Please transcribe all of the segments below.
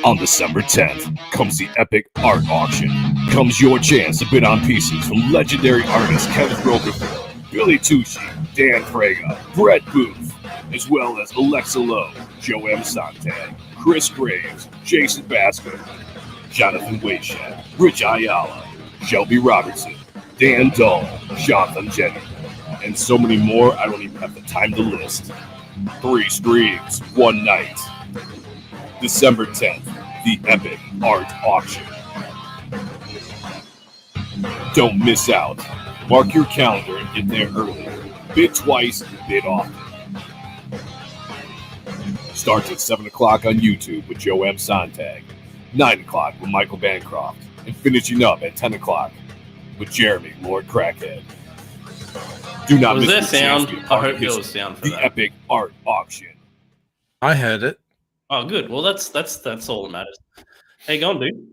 On December 10th comes the epic art auction. Comes your chance to bid on pieces from legendary artists Kenneth Rocafield, Billy Tucci, Dan Frega, Brett Booth, as well as Alexa Lowe, Joe M. Sontag, Chris Graves, Jason Basco, Jonathan Wayshed, Rich Ayala, Shelby Robertson, Dan Dull, Jonathan Jenner, and so many more I don't even have the time to list. 3 streams, 1 night. December 10th, the epic art auction. Don't miss out. Mark your calendar and get there early. Bid twice, bid often. Starts at 7 o'clock on YouTube with Joe M. Sontag, 9 o'clock with Michael Bancroft, and finishing up at 10 o'clock with Jeremy Lord Crackhead. Do not miss the chance to be a part of history, the epic art auction. I heard it. Oh, good. Well, that's all that matters. How you going, dude?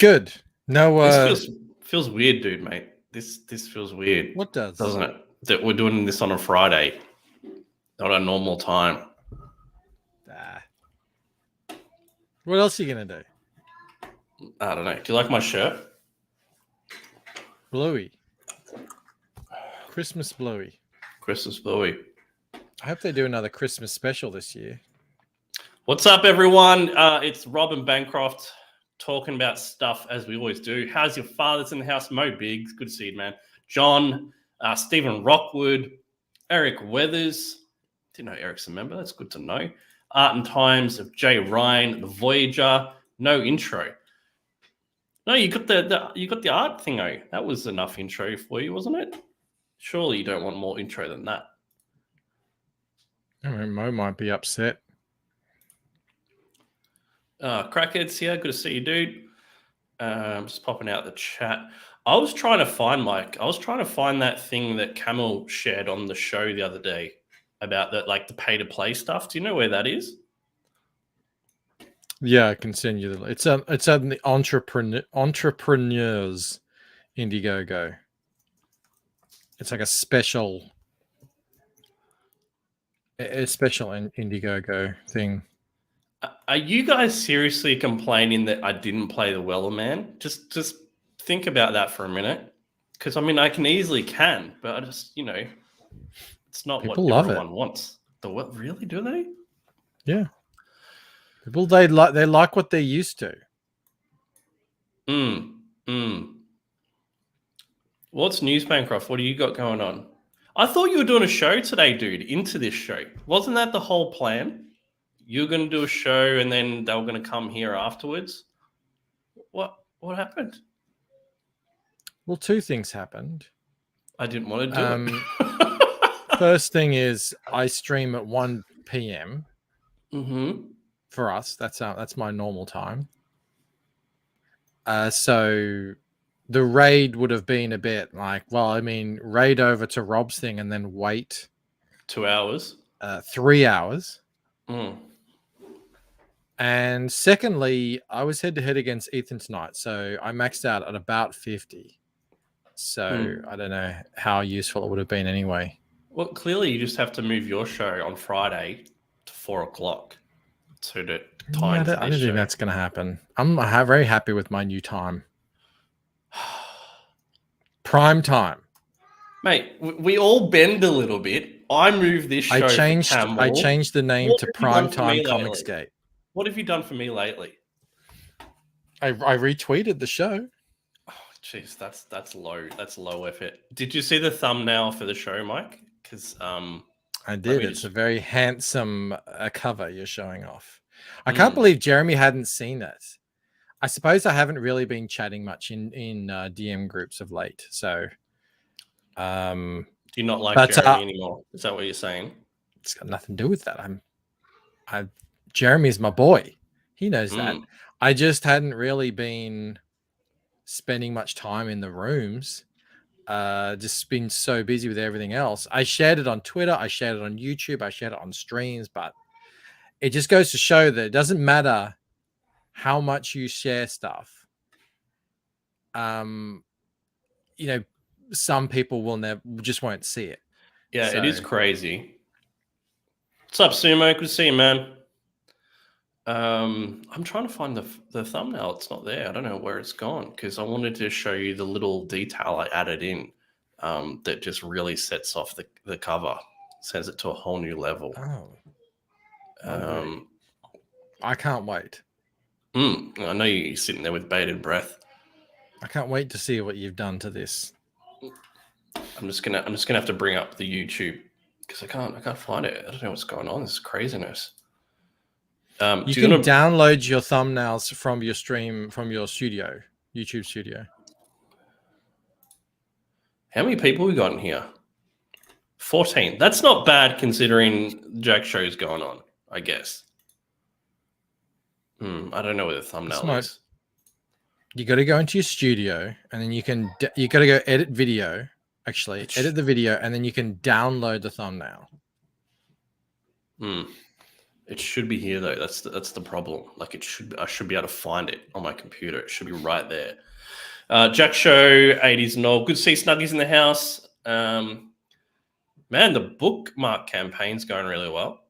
Good. No. This feels weird, dude, mate. This feels weird. What doesn't it? That we're doing this on a Friday, not a normal time. What else are you gonna do? I don't know. Do you like my shirt? Bluey. Christmas Bluey. Christmas Bluey. I hope they do another Christmas special this year. What's up, everyone? It's Rob and Bancroft talking about stuff as we always do. How's your father's in the house? Mo Biggs. Good to see you, man. John, Stephen Rockwood, Eric Weathers. Didn't know Eric's a member. That's good to know. Art and Times of Jay Ryan, The Voyager. No intro. No, you got the art thing. Oh, that was enough intro for you, wasn't it? Surely you don't want more intro than that. I mean, Mo might be upset. Crackheads here. Good to see you, dude. Just popping out the chat. I was trying to find that thing that Camel shared on the show the other day about the pay to play stuff. Do you know where that is? Yeah, I can send you the. It's on the entrepreneurs Indiegogo. It's like a special Indiegogo thing. Are you guys seriously complaining that I didn't play the Weller Man? Just think about that for a minute, because I mean I can, but I just it's not People what love everyone wants. The what? Really? Do they? Yeah. People they like what they're used to. What's news, Bancroft? What do you got going on? I thought you were doing a show today, dude. Into this show, wasn't that the whole plan? You're going to do a show, and then they were going to come here afterwards. What happened? Well, 2 things happened. I didn't want to do it. First thing is I stream at 1 p.m. For us. That's my normal time. So the raid would have been a bit like, well, I mean, raid over to Rob's thing and then wait 2 hours, 3 hours. And secondly, I was head to head against Ethan tonight, so I maxed out at about 50. So I don't know how useful it would have been anyway. Well, clearly you just have to move your show on Friday to 4 o'clock to the time. I don't think that's going to happen. I'm very happy with my new time. Prime time. Mate, we all bend a little bit. I moved this show. I changed the name to Prime Time Comicsgate. What have you done for me lately? I retweeted the show. Oh, jeez, that's low. That's low effort. Did you see the thumbnail for the show, Mike? Because I did. It's a very handsome cover you're showing off. I can't believe Jeremy hadn't seen it. I suppose I haven't really been chatting much in DM groups of late. So, do you not like Jeremy anymore? Is that what you're saying? It's got nothing to do with that. Jeremy's my boy. He knows that. I just hadn't really been spending much time in the rooms. Just been so busy with everything else. I shared it on Twitter. I shared it on YouTube. I shared it on streams. But it just goes to show that it doesn't matter how much you share stuff. Some people just won't see it. Yeah, it is crazy. What's up, Sumo? Good to see you, man. I'm trying to find the thumbnail. It's not there. I don't know where it's gone because I wanted to show you the little detail I added in that just really sets off the cover, sends it to a whole new level. Oh, I can't wait. I know you're sitting there with bated breath. I can't wait to see what you've done to this. I'm just gonna have to bring up the YouTube because I can't find it. I don't know what's going on. This is craziness. You can download your thumbnails from your stream, from your studio, YouTube studio. How many people we got in here? 14. That's not bad considering Jack Show's going on, I guess. I don't know where the thumbnail is. You got to go into your studio and then you got to go edit video. Actually, edit the video and then you can download the thumbnail. It should be here though. That's the problem. Like I should be able to find it on my computer. It should be right there. Jack Show 80s and all. Good to see Snuggies in the house. Man, the bookmark campaign's going really well.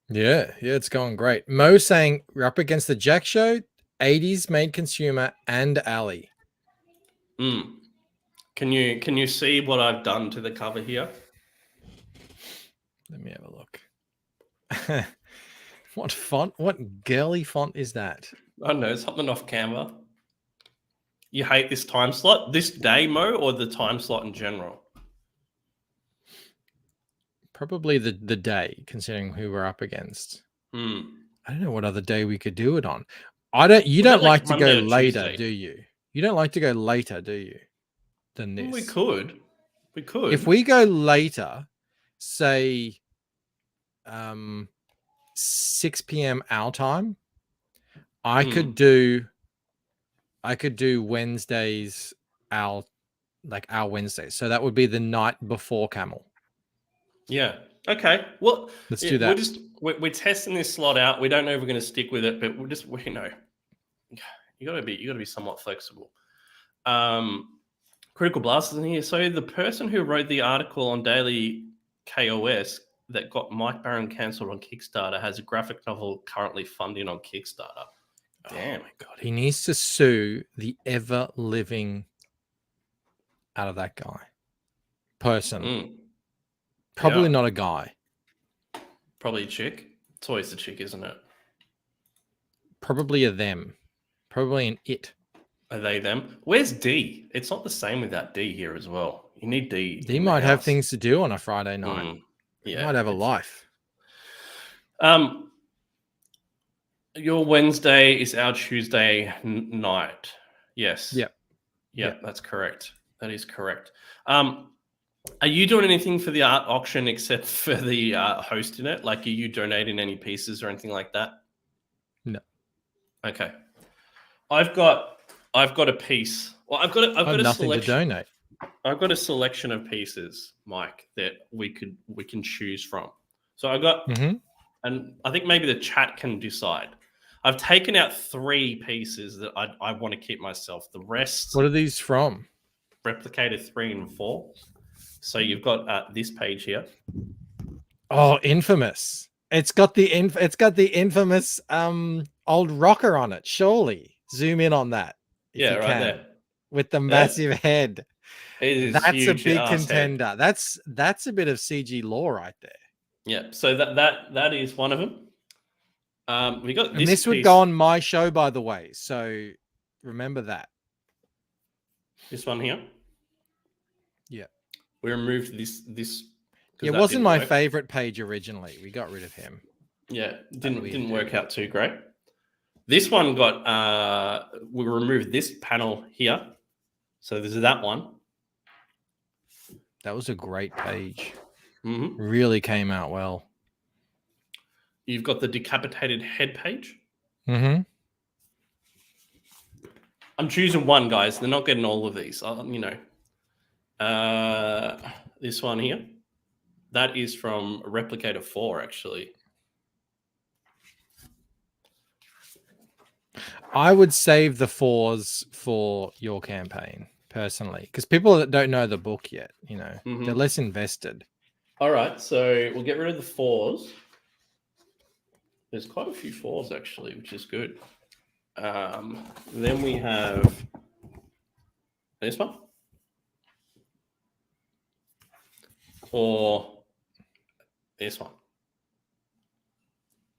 Yeah, it's going great. Mo saying we're up against the Jack Show, 80s Made Consumer, and Ali. Can you see what I've done to the cover here? Let me have a look. What font? What girly font is that? I don't know, something off Canva. You hate this time slot, this day, Mo, or the time slot in general? Probably the day, considering who we're up against. I don't know what other day we could do it on. You don't like to go later, do you? You don't like to go later, do you? Than this. We could. If we go later, say 6 p.m. our time, I could do Wednesdays, our Wednesdays. So that would be the night before Camel. Yeah. Okay. Well, let's do that. We're testing this slot out. We don't know if we're going to stick with it, but you got to be somewhat flexible. Critical Blast is in here. So the person who wrote the article on Daily KOS that got Mike Barron cancelled on Kickstarter has a graphic novel currently funding on Kickstarter. Damn. Oh my God. He needs to sue the ever living out of that guy. Person. Probably not a guy. Probably a chick. It's always the chick, isn't it? Probably a them. Probably an it. Are they them? Where's D? It's not the same without D here as well. You need D. D might have things to do on a Friday night. Yeah. He might have a life. Your Wednesday is our Tuesday night. Yes. Yep. That's correct. That is correct. Are you doing anything for the art auction except for the hosting it? Like, are you donating any pieces or anything like that? No. Okay. I've got a piece. Well, I've got a nothing selection to donate. I've got a selection of pieces, Mike, that we can choose from. So I got, and I think maybe the chat can decide. I've taken out 3 pieces that I want to keep myself. The rest. What are these from? Replicator 3 and 4. So you've got this page here. Oh, infamous! It's got the infamous old rocker on it. Surely, zoom in on that. Yeah, right there with the massive head. That's a big contender. Head. That's a bit of CG lore right there. Yeah. So that is one of them. We got this. And this would go on my show, by the way. So remember that. This one here. Yeah. We removed this. It wasn't my favorite page originally. We got rid of him. Yeah, didn't work out too great. This one got. We removed this panel here, so there's that one. That was a great page. Mm-hmm. Really came out well. You've got the decapitated head page. Mm-hmm. I'm choosing one, guys. They're not getting all of these. This one here, that is from Replicator 4, actually. I would save the 4s for your campaign, personally, because people that don't know the book yet, they're less invested. All right, so we'll get rid of the 4s. There's quite a few 4s actually, which is good. Then we have this one. Or this one.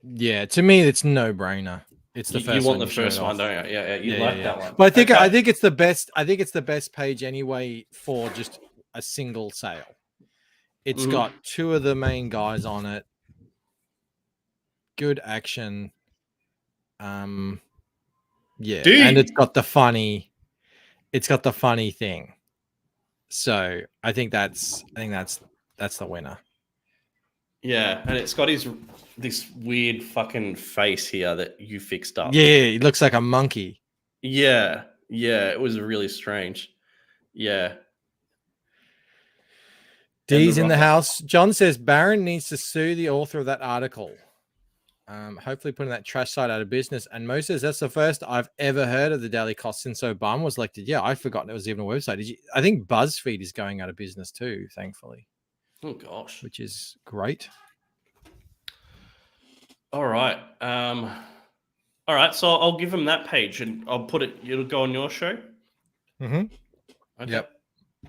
Yeah, to me, it's no brainer. It's the first. You want one the first one, don't you? Yeah, you like that one. But I think it's the best. I think it's the best page anyway for just a single sale. It's got 2 of the main guys on it. Good action. Yeah, and it's got the funny. It's got the funny thing. So I think that's the winner. Yeah, and it's got this weird fucking face here that you fixed up. Yeah, he looks like a monkey. Yeah, it was really strange. Yeah. D's in the house. John says Barron needs to sue the author of that article. Hopefully putting that trash site out of business. And Mo says that's the first I've ever heard of the Daily Cost since Obama was elected. Yeah, I'd forgotten it was even a website. I think BuzzFeed is going out of business too, thankfully. Oh gosh. Which is great. All right. All right. So I'll give him that page and I'll put it. It'll go on your show. Mm-hmm. Okay. Yep.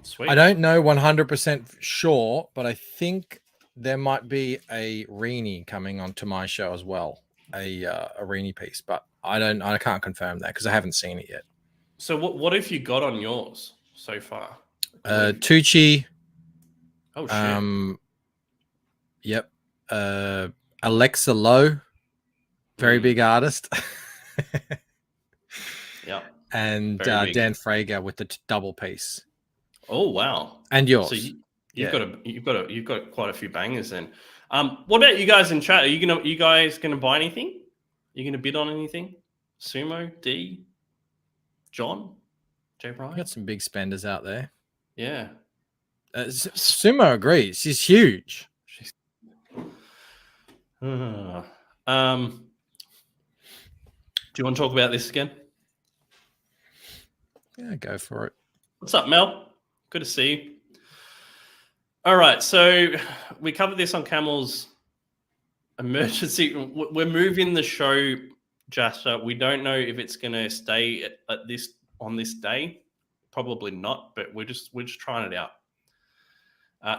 Sweet. I don't know 100% sure, but I think there might be a Reenie coming onto my show as well, a Reenie piece, but I can't confirm that because I haven't seen it yet. So what have you got on yours so far? Tucci. Oh shit. Yep. Alexa Lowe, very big artist. Yep. And Dan Frager with the double piece. Oh wow. And yours. So you've got quite a few bangers then. What about you guys in chat? Are you guys gonna buy anything? Are you gonna bid on anything? Sumo, D, John, J. Brian? Got some big spenders out there. Yeah. Sumo agrees. She's huge. Do you want to talk about this again? Yeah, go for it. What's up, Mel? Good to see you. All right, so we covered this on Camel's emergency. We're moving the show, Jasta. We don't know if it's going to stay on this day. Probably not, but we're just trying it out.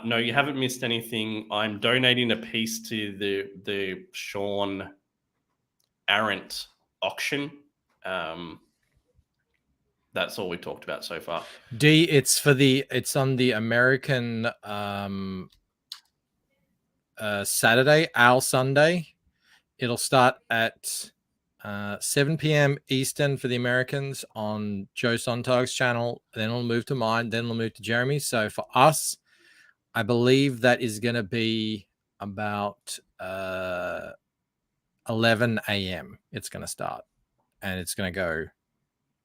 No, you haven't missed anything. I'm donating a piece to the Sean Arendt auction. That's all we talked about so far. D, it's on the American Saturday, Owl Sunday. It'll start at 7 p.m. Eastern for the Americans on Joe Sontag's channel. Then it'll move to mine. Then it'll move to Jeremy. So for us, I believe that is going to be about 11 a.m. It's going to start, and it's going to go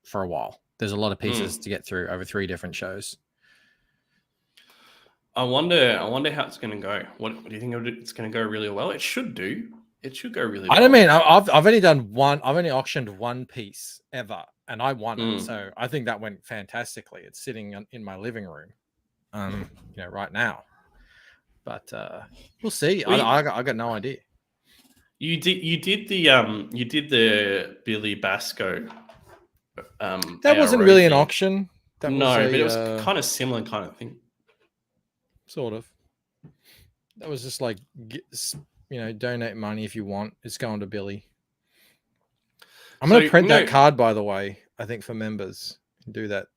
for a while. There's a lot of pieces to get through over 3 different shows. I wonder how it's going to go. What do you think it's going to go really well? It should do. It should go really well. I don't mean I've only done one. I've only auctioned one piece ever, and I won it. So I think that went fantastically. It's sitting in my living room, right now. But we'll see. I got no idea. You did the Billy Basco. That wasn't really an auction. But it was kind of similar kind of thing. Sort of. That was just like, donate money if you want. It's going to Billy. I'm going to print that card, by the way. I think for members, do that.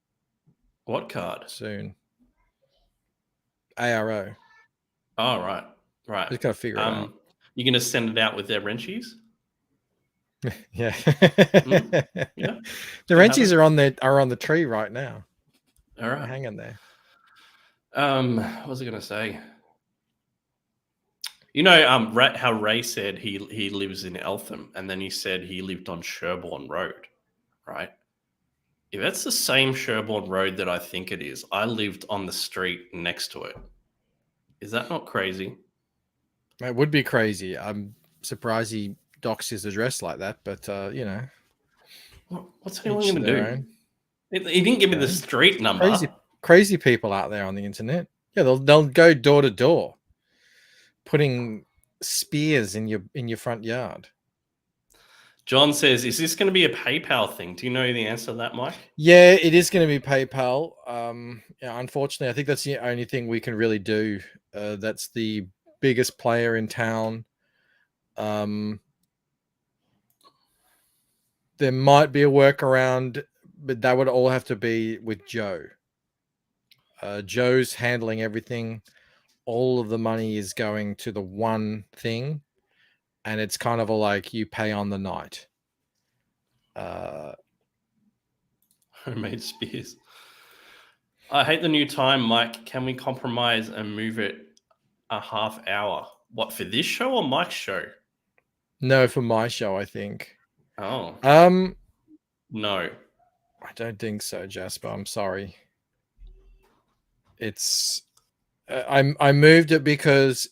What card? Soon. ARO. Oh, right. Just got to figure it out. You're going to send it out with their wrenchies? Yeah. Yeah. The wrenchies are on the tree right now. All right. They're hanging there. What was I going to say? How Ray said he lives in Eltham, and then he said he lived on Sherborne Road, right? If that's the same Sherborne Road that I think it is, I lived on the street next to it. Is that not crazy? It would be crazy. I'm surprised he docks his address like that, but what's anyone going to do? He didn't give me the street number. Crazy people out there on the internet. Yeah, they'll go door to door, putting spears in your front yard. John says, "Is this going to be a PayPal thing?" Do you know the answer to that, Mike? Yeah, it is going to be PayPal. Yeah, unfortunately, I think that's the only thing we can really do. That's the biggest player in town. There might be a workaround, but that would all have to be with Joe. Joe's handling everything. All of the money is going to the one thing, and it's kind of like you pay on the night. Homemade spears. I hate the new time, Mike. Can we compromise and move it a half hour? What, for this show or Mike's show? No, for my show, I think. Oh. No. I don't think so, Jasper. I'm sorry. It's I moved it because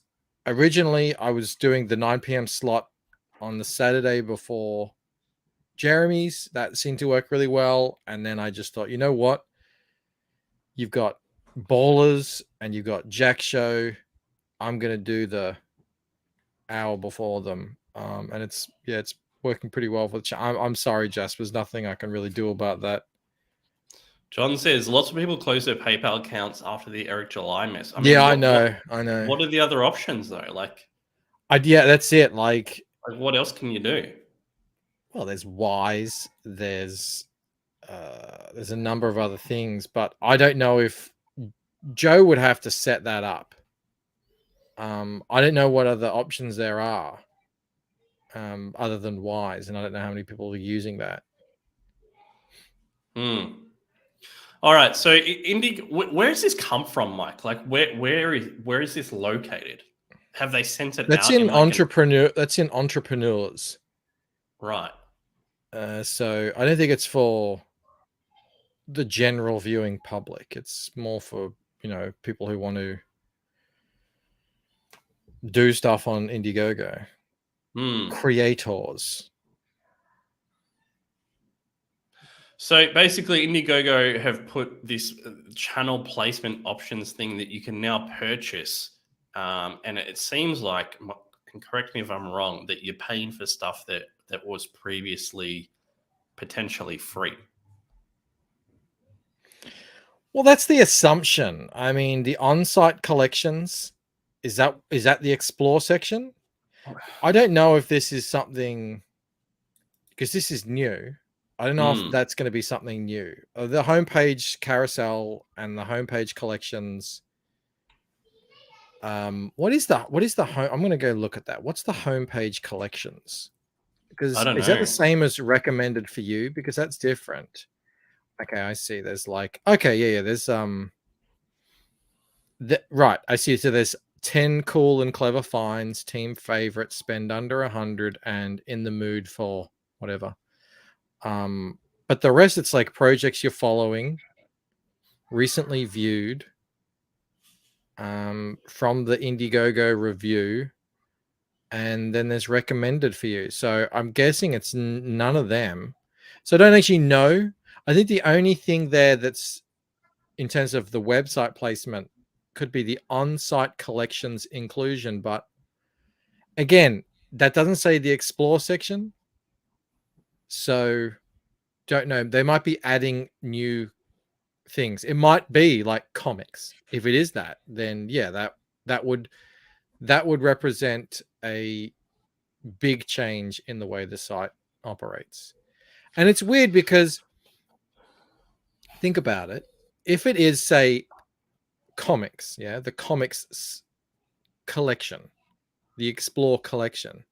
originally I was doing the 9 p.m. slot on the Saturday before Jeremy's. That seemed to work really well. And then I just thought, you know what? You've got Ballers and you've got Jack Show. I'm going to do the hour before them. And it's working pretty well for the I'm sorry, Jasper. There's nothing I can really do about that. John says lots of people close their PayPal accounts after the Eric July mess. I mean, I know. What are the other options though? Yeah, that's it. Like what else can you do? Well, there's Wise. There's a number of other things, but I don't know if Joe would have to set that up. I don't know what other options there are other than Wise, and I don't know how many people are using that. All right, so where does this come from, Mike? Like, where is this located? Have they sent it out? That's in entrepreneurs, right? So I don't think it's for the general viewing public. It's more for people who want to do stuff on Indiegogo. Creators. So basically, Indiegogo have put this channel placement options thing that you can now purchase. And it seems like, and correct me if I'm wrong, that you're paying for stuff that was previously potentially free. Well, that's the assumption. I mean, the on-site collections, is that the explore section? I don't know if this is something, because this is new. I don't know if that's going to be something new. The homepage carousel and the homepage collections. What is the home? I'm going to go look at that. What's the homepage collections? Because is that the same as recommended for you? Because that's different. Okay, I see. There's there's right. I see. So there's 10 cool and clever finds, team favorites, spend under 100, and in the mood for whatever. But the rest, it's like projects you're following, recently viewed, from the Indiegogo review, and then there's recommended for you. So I'm guessing it's none of them. So I don't actually know. I think the only thing there that's in terms of the website placement could be the on-site collections inclusion. But again, that doesn't say the explore section. So don't know. They might be adding new things. It might be like comics. If it is that, then yeah, that would represent a big change in the way the site operates. And it's weird because think about it. If it is, say, comics, the comics collection, the explore collection,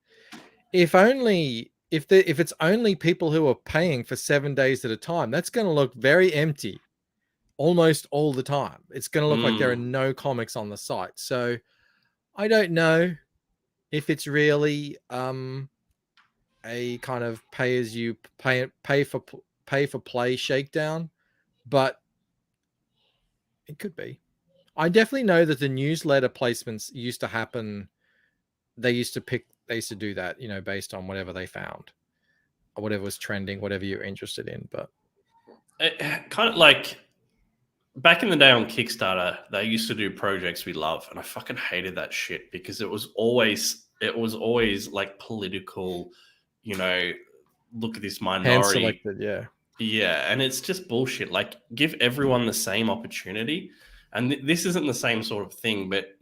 if it's only people who are paying for 7 days at a time, that's going to look very empty almost all the time. It's going to look like there are no comics on the site. So I don't know if it's really a kind of pay as you pay for play shakedown, but it could be. I definitely know that the newsletter placements used to happen. They used to do that, based on whatever they found or whatever was trending, whatever you're interested in. But it, kind of like back in the day on Kickstarter, they used to do projects we love, and I fucking hated that shit because it was always like political, look at this Hand minority. selected, yeah. Yeah, and it's just bullshit. Like, give everyone the same opportunity. And this isn't the same sort of thing, but,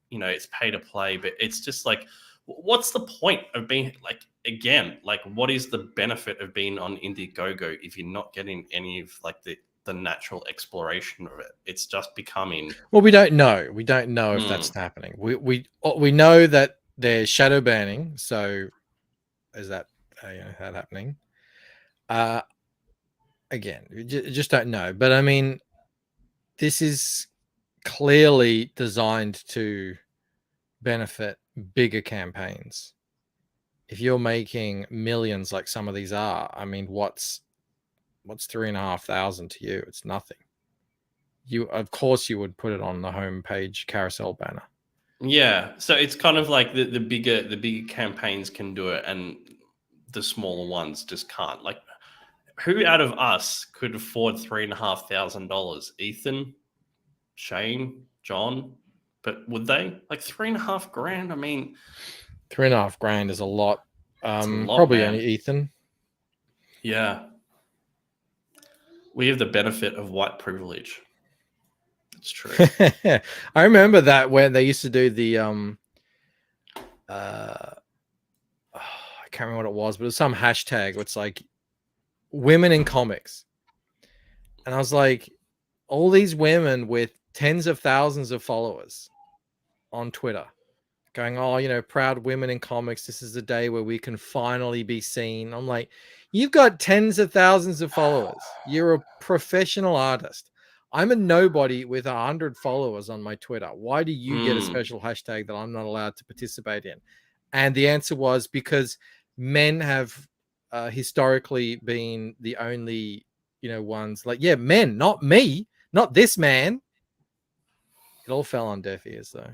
you know, it's pay to play. But it's just like, what's the point of being, like, again, like, what is the benefit of being on Indiegogo if you're not getting any of, like, the natural exploration of it? It's just becoming... Well, we don't know. We don't know if that's happening. We know that there's shadow banning. So is that that happening? Again, we just don't know. But I mean, this is clearly designed to benefit bigger campaigns. If you're making millions like some of these are, I mean, what's 3,500 to you? It's nothing. Of course you would put it on the homepage carousel banner. Yeah, so it's kind of like the bigger campaigns can do it, and the smaller ones just can't. Like, who out of us could afford $3,500? Ethan, Shane, John, but would they? Like $3,500? I mean, $3,500 is a lot. a lot, probably man. only Ethan. Yeah, we have the benefit of white privilege. It's true. I remember that when they used to do the I can't remember what it was, but it was some hashtag. It's like women in comics, and I was like, all these women with tens of thousands of followers on Twitter going, oh, you know, proud women in comics. This is the day where we can finally be seen. I'm like, you've got tens of thousands of followers. You're a professional artist. I'm a nobody with 100 followers on my Twitter. Why do you get a special hashtag that I'm not allowed to participate in? And the answer was because men have historically been the only, you know, ones like, yeah, men, not me, not this man. It all fell on deaf ears though.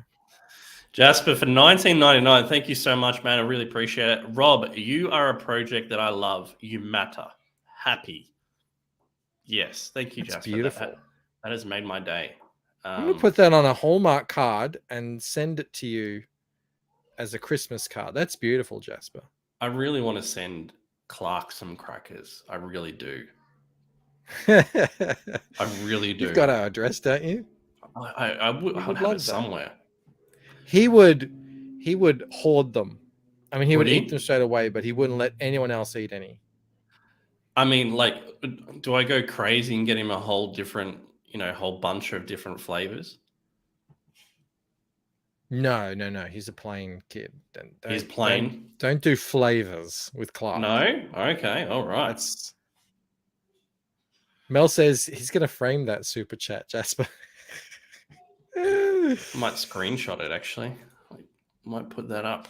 Jasper, for $19.99, thank you so much, man. I really appreciate it. Rob, you are a project that I love. You matter. Happy. Yes, thank you, That's Jasper. beautiful. That has made my day. I'm going to put that on a Hallmark card and send it to you as a Christmas card. That's beautiful, Jasper. I really want to send Clark some crackers. I really do. I really do. You've got our address, don't you? I would have it somewhere. He would hoard them. I mean, he would he? eat them straight away, but he wouldn't let anyone else eat any. I mean, like, do I go crazy and get him a whole different, you know, whole bunch of different flavors? No. He's a plain kid. He's plain. Don't do flavors with Clark. No? Okay. All right. Mel says he's going to frame that super chat, Jasper. I might screenshot it, actually. I might put that up.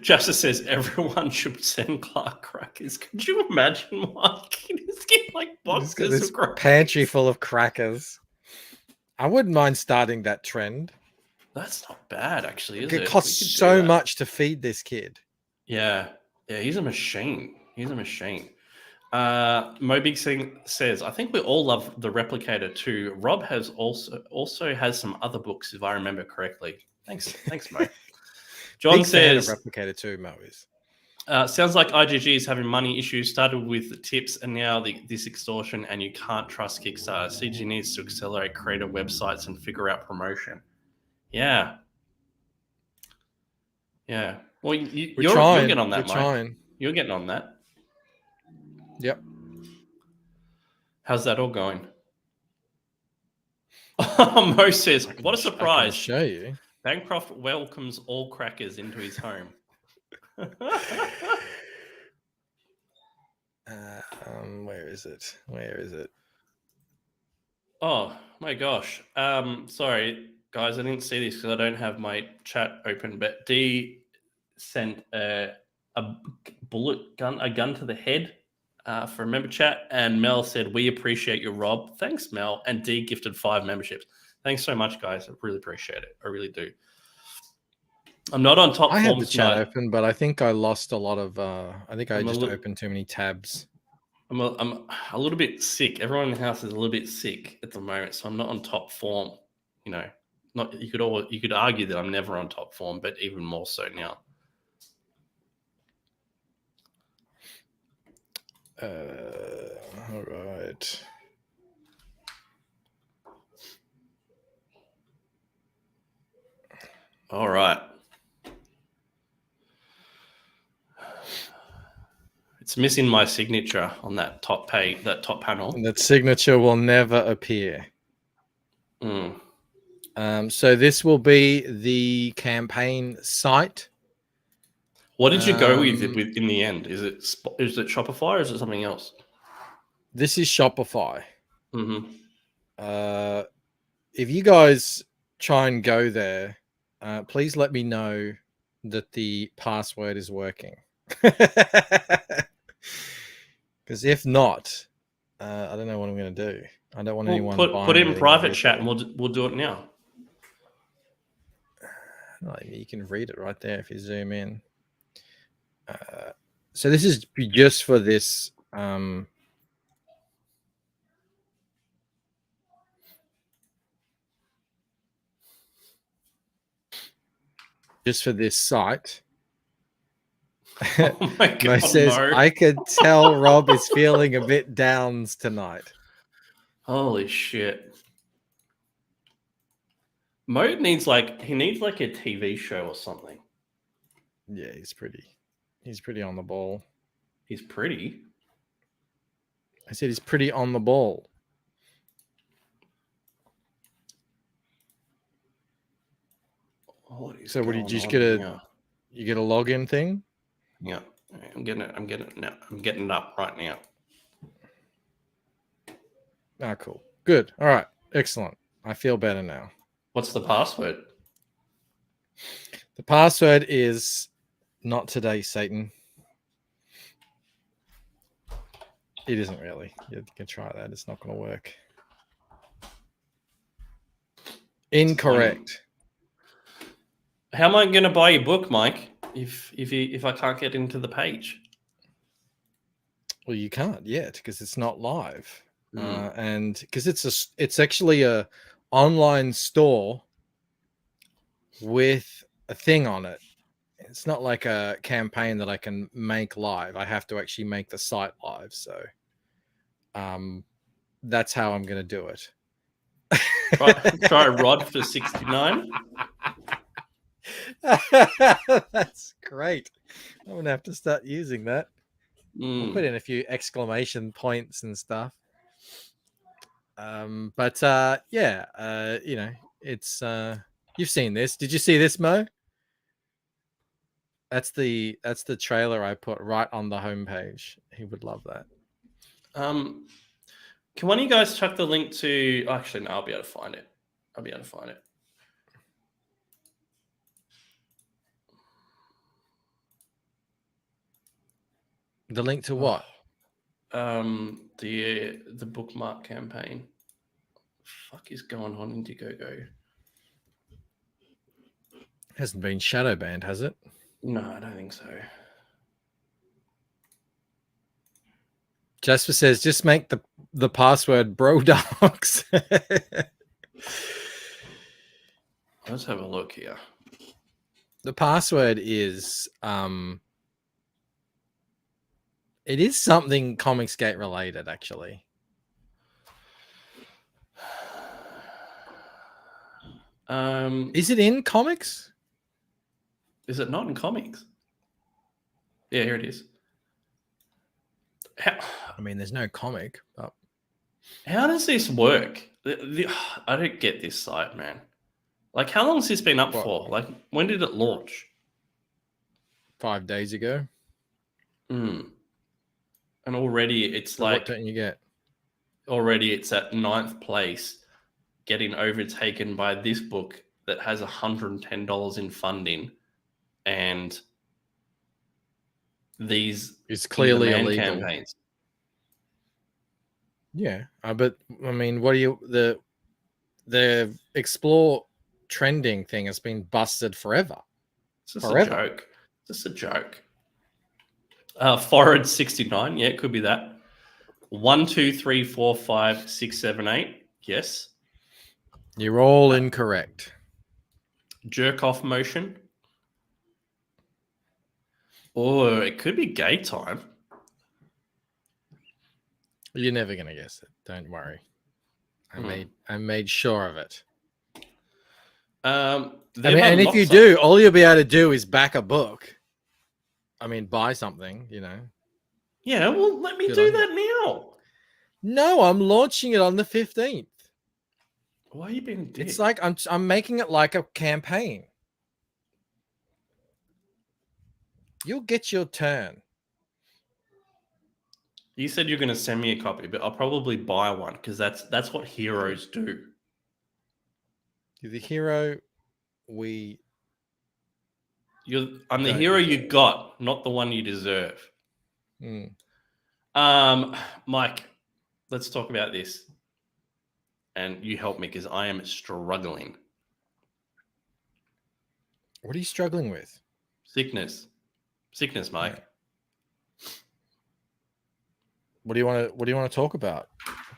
Jasper says everyone should send Clark crackers. Could you imagine, Mike? Just get like boxes of crackers. Pantry full of crackers. I wouldn't mind starting that trend. That's not bad, actually, is it? It costs so much to feed this kid. Yeah, he's a machine. Mobig says, I think we all love The Replicator too. Rob has also has some other books, if I remember correctly. Thanks, Mo. John says, Replicator too, Mo is. Sounds like IGG is having money issues. Started with tips and now this extortion, and you can't trust Kickstarter. CG needs to accelerate creator websites and figure out promotion. Yeah. Well, you're getting on that, Mike. You're getting on that. Yep. How's that all going? Mo says, what a surprise. I can show you. Bancroft welcomes all crackers into his home. Where is it? Oh my gosh. Sorry guys, I didn't see this because I don't have my chat open, but D sent a gun to the head for a member chat, and Mel said, we appreciate you, Rob. Thanks, Mel. And D gifted 5 memberships. Thanks so much, guys. I really appreciate it. I really do. I'm not on top form. I had the chat open, but I think I lost a lot of I just opened too many tabs. I'm a little bit sick. Everyone in the house is a little bit sick at the moment, so I'm not on top form. You know, you could argue that I'm never on top form, but even more so now. All right. All right. It's missing my signature on that top page, that top panel. And that signature will never appear. So this will be the campaign site. What did you go with in the end? Is it Shopify or is it something else? This is Shopify. Mm-hmm. If you guys try and go there, please let me know that the password is working. Because if not, I don't know what I'm going to do. I don't want anyone put it in private chat, and we'll do it now. You can read it right there if you zoom in. So this is just for this. Just for this site. Oh my God, Mo says, I could tell Rob is feeling a bit downs tonight. Holy shit. Mo needs like a TV show or something. Yeah, he's pretty on the ball. He's pretty. I said he's pretty on the ball. So what, you just get a login thing? Yeah, I'm getting it now. I'm getting it up right now. Ah, cool. Good. All right. Excellent. I feel better now. What's the password? The password is not today, Satan. It isn't really. You can try that. It's not going to work. Incorrect. How am I going to buy your book, Mike? If I can't get into the page? Well, you can't yet because it's not live, and because it's actually a online store with a thing on it. It's not like a campaign that I can make live. I have to actually make the site live. So, that's how I'm going to do it. Try Rod for 69. That's great. I'm going to have to start using that. I'll put in a few exclamation points and stuff. But it's you've seen this. Did you see this, Mo? That's the trailer I put right on the homepage. He would love that. Can one of you guys chuck the link to? Actually, no, I'll be able to find it. The link to what? The bookmark campaign. Fuck is going on in Indiegogo? Hasn't been shadow banned, has it? No, I don't think so. Jasper says, just make the password Brodogs. Let's have a look here. The password is it is something Comicsgate related, actually. Is it in comics? Is it not in comics? Yeah, here it is. I mean, there's no comic. But... How does this work? I don't get this site, man. Like, how long has this been up for? Like, when did it launch? 5 days ago. And already it's so like... What don't you get? Already it's at 9th place, getting overtaken by this book that has $110 in funding, and these it's clearly illegal campaigns. Yeah, but I mean, what do you the explore trending thing has been busted forever. It's just a joke. Just a joke. Forward 69, yeah, it could be that. 1, 2, 3, 4, 5, 6, 7, 8. Yes. You're all incorrect. Jerk off motion. Or it could be gay time. You're never gonna guess it. Don't worry. Hmm. I made sure of it. They've and if unlocked you something. do, all you'll be able to do is back a book. I mean, buy something, Yeah, well, let me Good do on you. that now. No, I'm launching it on the 15th. Why are you being a dick? It's like I'm making it like a campaign. You'll get your turn. You said you're going to send me a copy, but I'll probably buy one because that's what heroes do. You're the hero. I'm the Don't hero deserve. you got, not the one you deserve. Mm. Mike, let's talk about this. And you help me because I am struggling. What are you struggling with? Sickness, Mike. What do you want to talk about?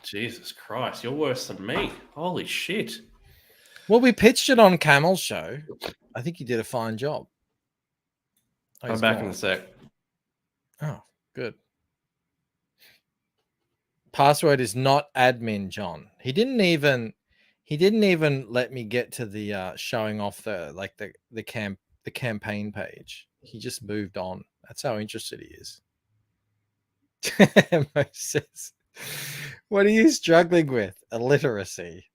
Jesus Christ, you're worse than me. Holy shit. Well, we pitched it on Camel's show. I think you did a fine job. I'm back in a sec. Oh, good. Password is not admin, John. He didn't even let me get to the showing off the campaign page. He just moved on. That's how interested he is. Moses, what are you struggling with? Illiteracy.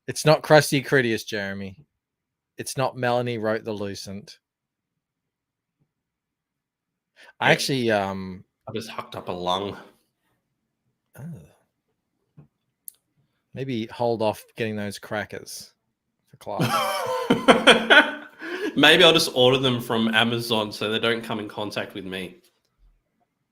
It's not Krusty Critias, Jeremy. It's not Melanie wrote the Lucent. I actually I just hucked up a lung. Maybe hold off getting those crackers for class. Maybe I'll just order them from Amazon so they don't come in contact with me.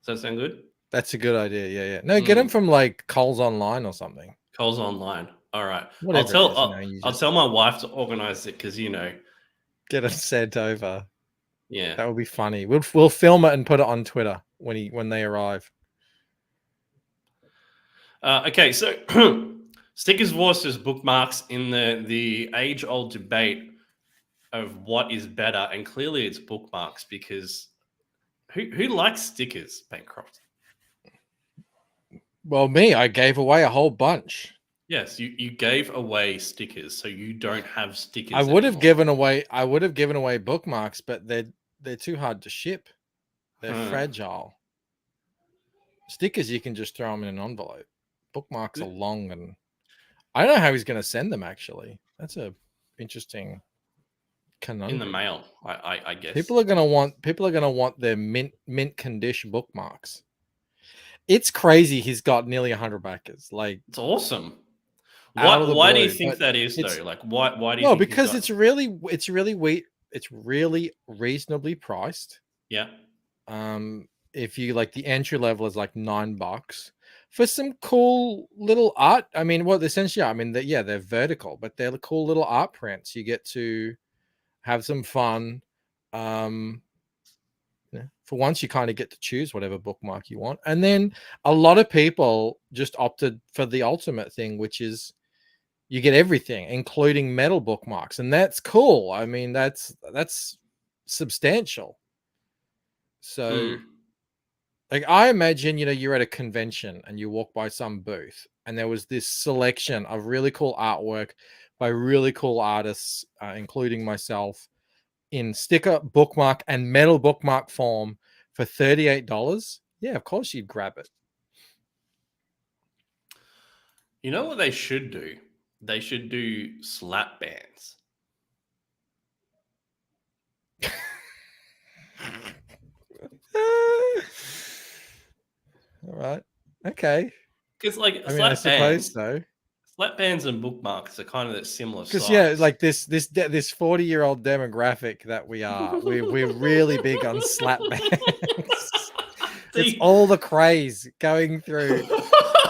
Does that sound good? That's a good idea. Yeah. No, get them from like Coles Online or something. Coles Online. All right. Whatever I'll tell my wife to organize it because get them sent over. Yeah, that would be funny. We'll film it and put it on Twitter when they arrive. Okay, so stickers versus bookmarks in the age-old debate of what is better, and clearly it's bookmarks because who likes stickers, Bancroft? Well, me, I gave away a whole bunch. Yes, you gave away stickers, so you don't have stickers. I would have given away bookmarks, but they're too hard to ship. They're fragile. Stickers, you can just throw them in an envelope. Bookmarks are long, and I don't know how he's going to send them. Actually, that's a interesting conundrum. In the mail, I guess. People are going to want their mint condition bookmarks. It's crazy. He's got nearly 100 backers. Like, it's awesome. Why do you think that is though? Like, why do you? Well, because it's really reasonably priced. Yeah. If you like, the entry level is like $9 for some cool little art. I mean, well, essentially, they're vertical, but they're cool little art prints. You get to have some fun. For once, you kind of get to choose whatever bookmark you want. And then a lot of people just opted for the ultimate thing, which is you get everything, including metal bookmarks. And that's cool. I mean, that's substantial. So, like, I imagine, you're at a convention and you walk by some booth and there was this selection of really cool artwork by really cool artists, including myself, in sticker, bookmark, and metal bookmark form for $38. Yeah, of course you'd grab it. You know what they should do? They should do slap bands. All right. Okay. Because I suppose so. Slap bands and bookmarks are kind of that similar size. Because like this 40-year-old demographic that we are, we're really big on slap bands. It's all the craze going through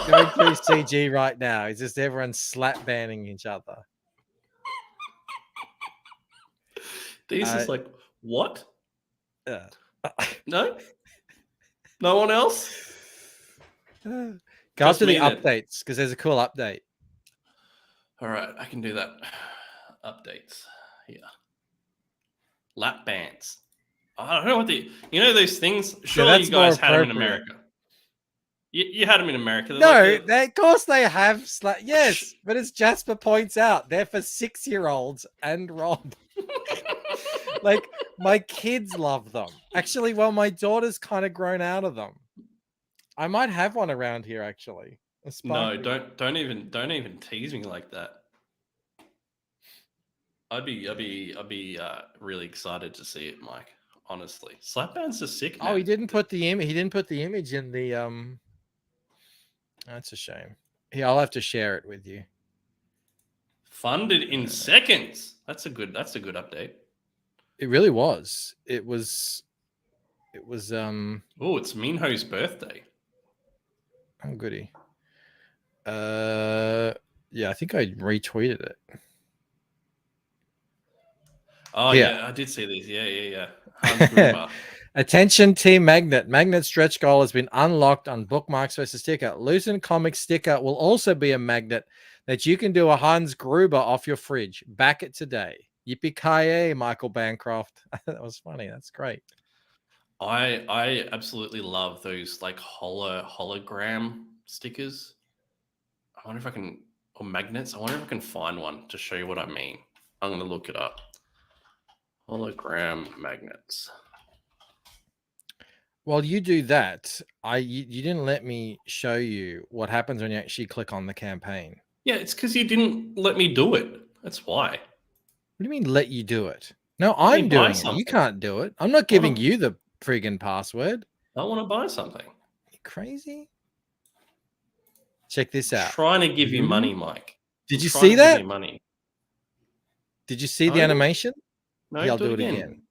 CG right now. It's just everyone slap banding each other. These is like, what? No? No one else? Go up to the updates because there's a cool update. All right, I can do that. Updates here. Lap bands. I don't know what those things. Surely you guys had them in America. You had them in America. They're No, like the- of course they have. Yes, but as Jasper points out, they're for 6-year-olds and Rob. Like, my kids love them. Actually, well, my daughter's kind of grown out of them. I might have one around here, actually. no, don't even tease me like that. I'd be really excited to see it, Mike. Honestly, Slapbands are sick. Man. Oh, he didn't put the image. He didn't put the image in the That's a shame. Yeah, I'll have to share it with you. Funded in seconds. That's a good update. It really was. It was. Oh, it's Minho's birthday. Oh, goody. Yeah, I think I retweeted it. Oh yeah, I did see these. Yeah. Hans Gruber. Attention, Team Magnet. Magnet stretch goal has been unlocked on Bookmarks versus Sticker. Loosen Comic Sticker will also be a magnet that you can do a Hans Gruber off your fridge. Back it today. Yippee-ki-yay, Michael Bancroft. That was funny. That's great. I absolutely love those like hologram stickers. I wonder if I can, or magnets. I wonder if I can find one to show you what I mean. I'm going to look it up. Hologram magnets. While you do that, you didn't let me show you what happens when you actually click on the campaign. Yeah, it's because you didn't let me do it. That's why. What do you mean let you do it? No, I'm doing it. You can't do it. I'm not giving you the friggin' password. I want to buy something. You crazy? Check this out. Trying to give you money, Mike. Did you see that? Money. Did you see the animation? No, yeah, I'll do it again.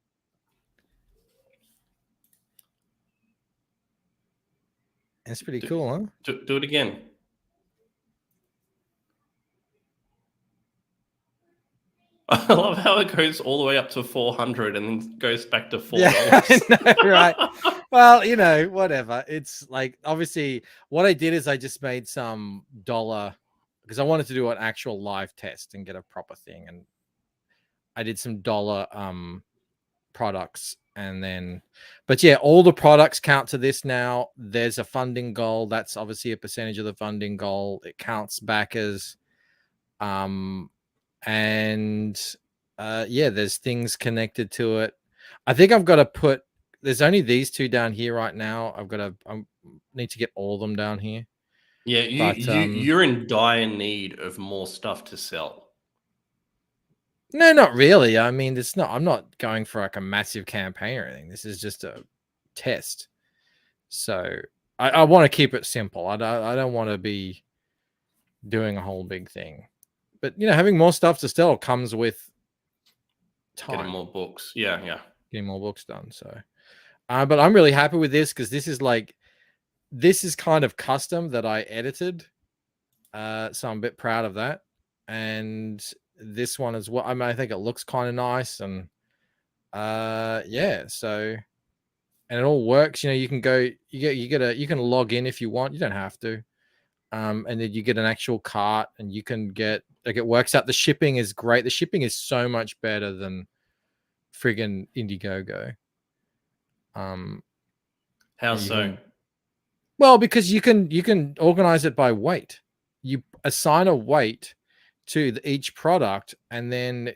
That's pretty cool, huh? Do it again. I love how it goes all the way up to 400 and then goes back to $4. Yeah, I know, right? Well, you know, whatever. It's like, obviously, what I did is I just made some dollar because I wanted to do an actual live test and get a proper thing, and I did some dollar products. And then, but yeah, all the products count to this now. There's a funding goal. That's obviously a percentage of the funding goal. It counts back as, yeah, there's things connected to it. I think I've got to put, there's only these two down here right now. I need to get all of them down here. Yeah. You're in dire need of more stuff to sell. No, not really. I mean, I'm not going for like a massive campaign or anything. This is just a test. So I want to keep it simple. I don't want to be doing a whole big thing. But, you know, having more stuff to sell comes with time. Getting more books. Yeah. Getting more books done. So, but I'm really happy with this because this is kind of custom that I edited. So I'm a bit proud of that. And this one as well. I mean, I think it looks kind of nice, and yeah. So, and it all works. You know, you can go, you can log in if you want. You don't have to. And then you get an actual cart, and you can get like it works out. The shipping is great. The shipping is so much better than friggin' Indiegogo. How so? Well, because you can organize it by weight. You assign a weight to each product, and then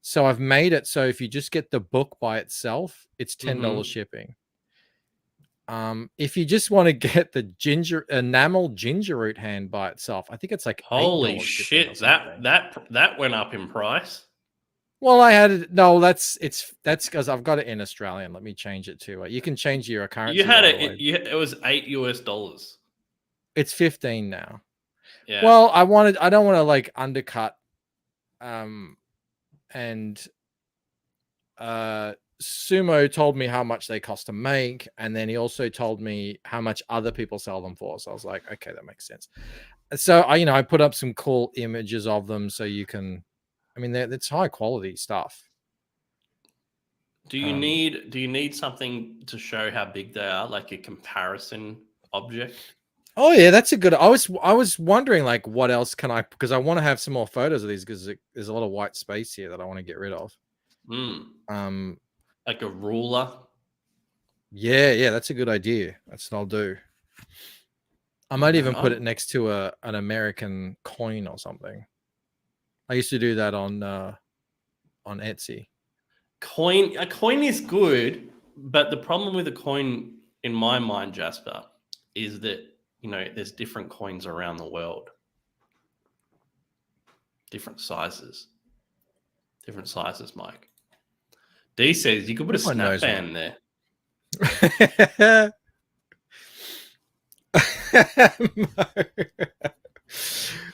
so I've made it so if you just get the book by itself, it's $10 shipping. If you just want to get the enamel ginger root hand by itself, I think it's like holy shit, that went up in price. Well, I had it. No, that's because I've got it in Australian. Let me change it to you can change your currency. You had it. It was $8. It's 15 now. Yeah. Well, I don't want to like undercut, and Sumo told me how much they cost to make, and then he also told me how much other people sell them for. So I was like, okay, that makes sense. So I put up some cool images of them so you can. I mean, it's high quality stuff. Do you need something to show how big they are, like a comparison object? Oh yeah, that's a good. I was wondering like what else can I, because I want to have some more photos of these because there's a lot of white space here that I want to get rid of. Like a ruler. Yeah, that's a good idea. That's what I'll do. I might even No, put it next to an American coin or something. I used to do that on Etsy. A coin is good, but the problem with a coin, in my mind, Jasper, is that there's different coins around the world, different sizes, Mike. D says you could put a Everyone knows snap band there.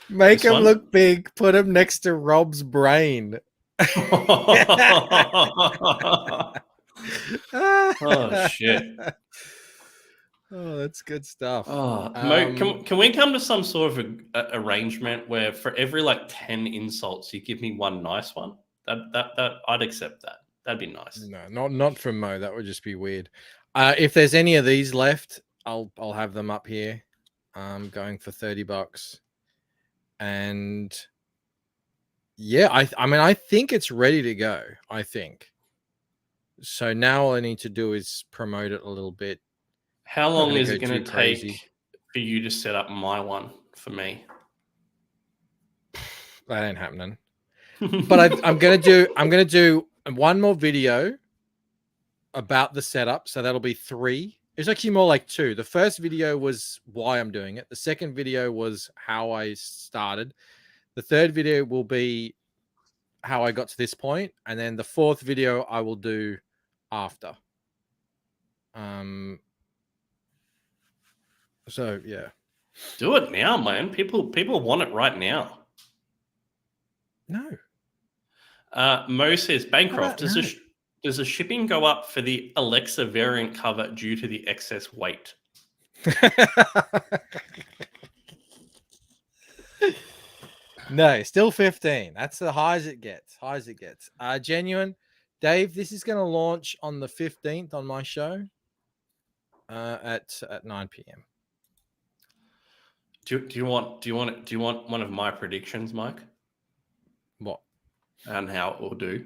Make This him one? look big. Put him next to Rob's brain. Oh shit! Oh, that's good stuff. Mo, can we come to some sort of arrangement where for every like 10 insults you give me one nice one? That I'd accept that. That'd be nice. No, not from Mo. That would just be weird. If there's any of these left, I'll have them up here. Going for $30. And yeah, I mean I think it's ready to go. I think. So now all I need to do is promote it a little bit. How long is it go going too to crazy. take for you to set up my one for me? That ain't happening. But I'm gonna do one more video about the setup. So that'll be 3. It's actually more like 2. The first video was why I'm doing it. The second video was how I started. The third video will be how I got to this point, and then the fourth video I will do after. So yeah, do it now, man. People want it right now. No. Mo says Bancroft, No. does the shipping go up for the Alexa variant cover due to the excess weight? No, still 15. That's the high as it gets. Genuine. Dave, this is going to launch on the 15th on my show at 9 p.m. Do you want one of my predictions, Mike? What? And how it will do?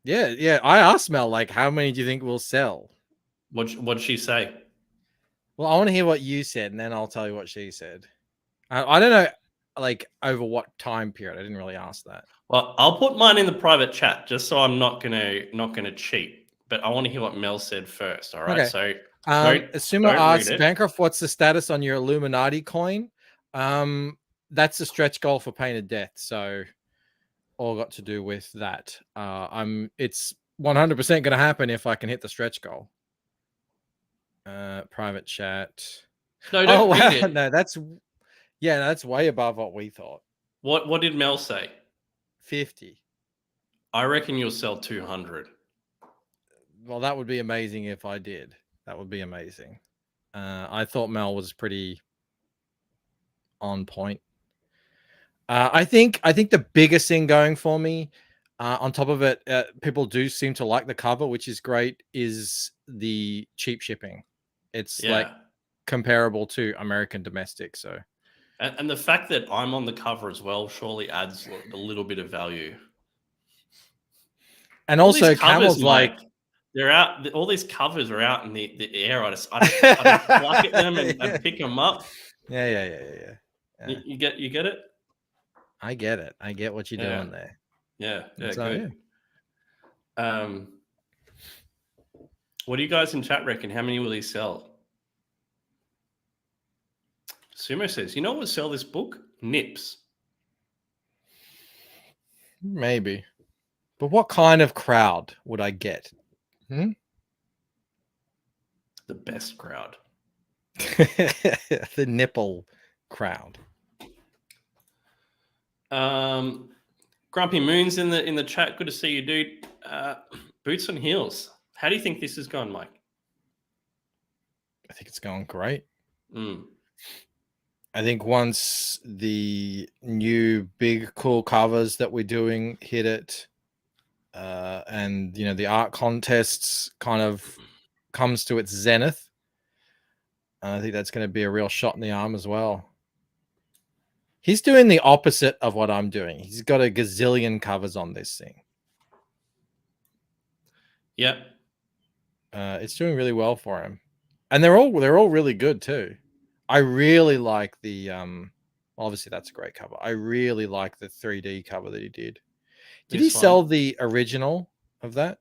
Yeah. I asked Mel, like, how many do you think will sell? What'd she say? Well, I want to hear what you said, and then I'll tell you what she said. I don't know, like, over what time period. I didn't really ask that. Well, I'll put mine in the private chat just so I'm not gonna cheat. But I want to hear what Mel said first. All right. Okay. So Asuma asks, Bancroft, what's the status on your Illuminati coin? That's a stretch goal for Painted Death. So all got to do with that. It's 100% going to happen if I can hit the stretch goal. Private chat. No, don't read it. No, that's way above what we thought. What did Mel say? 50. I reckon you'll sell 200. Well, that would be amazing if I did. That would be amazing. I thought Mel was pretty on point. I think the biggest thing going for me, on top of it, people do seem to like the cover, which is great, is the cheap shipping. It's like comparable to American domestic. So, and the fact that I'm on the cover as well surely adds a little bit of value. And also, Camel's like, they're out. All these covers are out in the air. I just pluck at them and pick them up. Yeah. You get it. I get it. I get what you're doing there. Yeah, good. What do you guys in chat reckon? How many will he sell? Sumo says, you know what would sell this book? Nips. Maybe. But what kind of crowd would I get? The best crowd. The nipple crowd. Grumpy Moon's in the chat. Good to see you, dude. Boots on Heels. How do you think this has gone, Mike? I think it's going great. I think once the new big cool covers that we're doing hit it, and the art contests kind of comes to its zenith, I think that's going to be a real shot in the arm as well. He's doing the opposite of what I'm doing. He's got a gazillion covers on this thing. Yep. It's doing really well for him. And they're all really good too. I really like the obviously that's a great cover. I really like the 3D cover that he did. Did he This sell one? the original of that?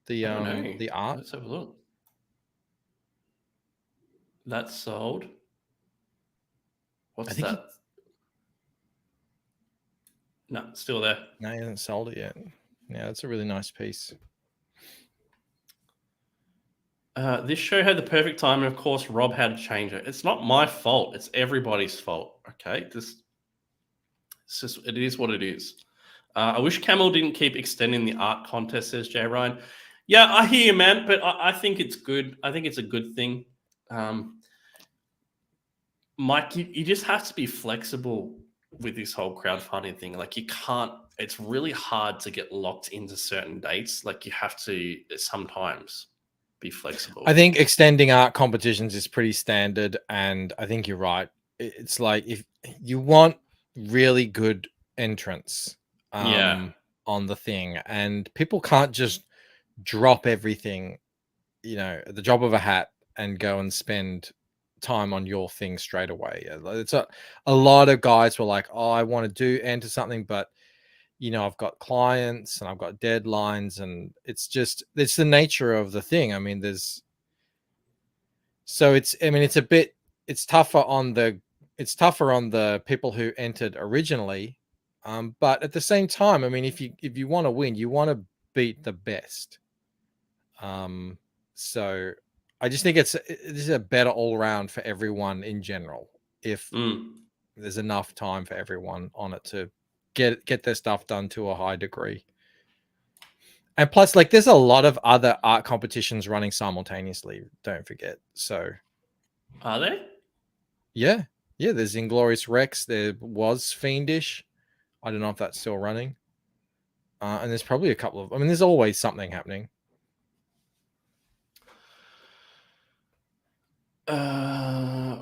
I don't know. The art? Let's have a look. That's sold. I What's think that? No, it's still there. No, he hasn't sold it yet. Yeah, that's a really nice piece. This show had the perfect time, and of course, Rob had to change it. It's not my fault. It's everybody's fault. Okay, it is what it is. I wish Camel didn't keep extending the art contest, says Jay Ryan. Yeah, I hear you, man, but I think it's good. I think it's a good thing. Mike, you just have to be flexible with this whole crowdfunding thing. Like, you can't, it's really hard to get locked into certain dates. Like, you have to sometimes be flexible. I think extending art competitions is pretty standard, and I think you're right. It's like if you want really good entrants on the thing, and people can't just drop everything, at the drop of a hat and go and spend time on your thing straight away. It's a lot of guys were like, oh, I want to enter something, but I've got clients and I've got deadlines, and it's the nature of the thing. I mean, it's tougher on the people who entered originally. But at the same time, I mean, if you want to win, you want to beat the best. So I just think this is a better all round for everyone in general. If there's enough time for everyone on it to get their stuff done to a high degree. And plus, like, there's a lot of other art competitions running simultaneously, don't forget. So are they? Yeah, there's Inglorious Rex, there was Fiendish. I don't know if that's still running. And there's probably a couple of, there's always something happening.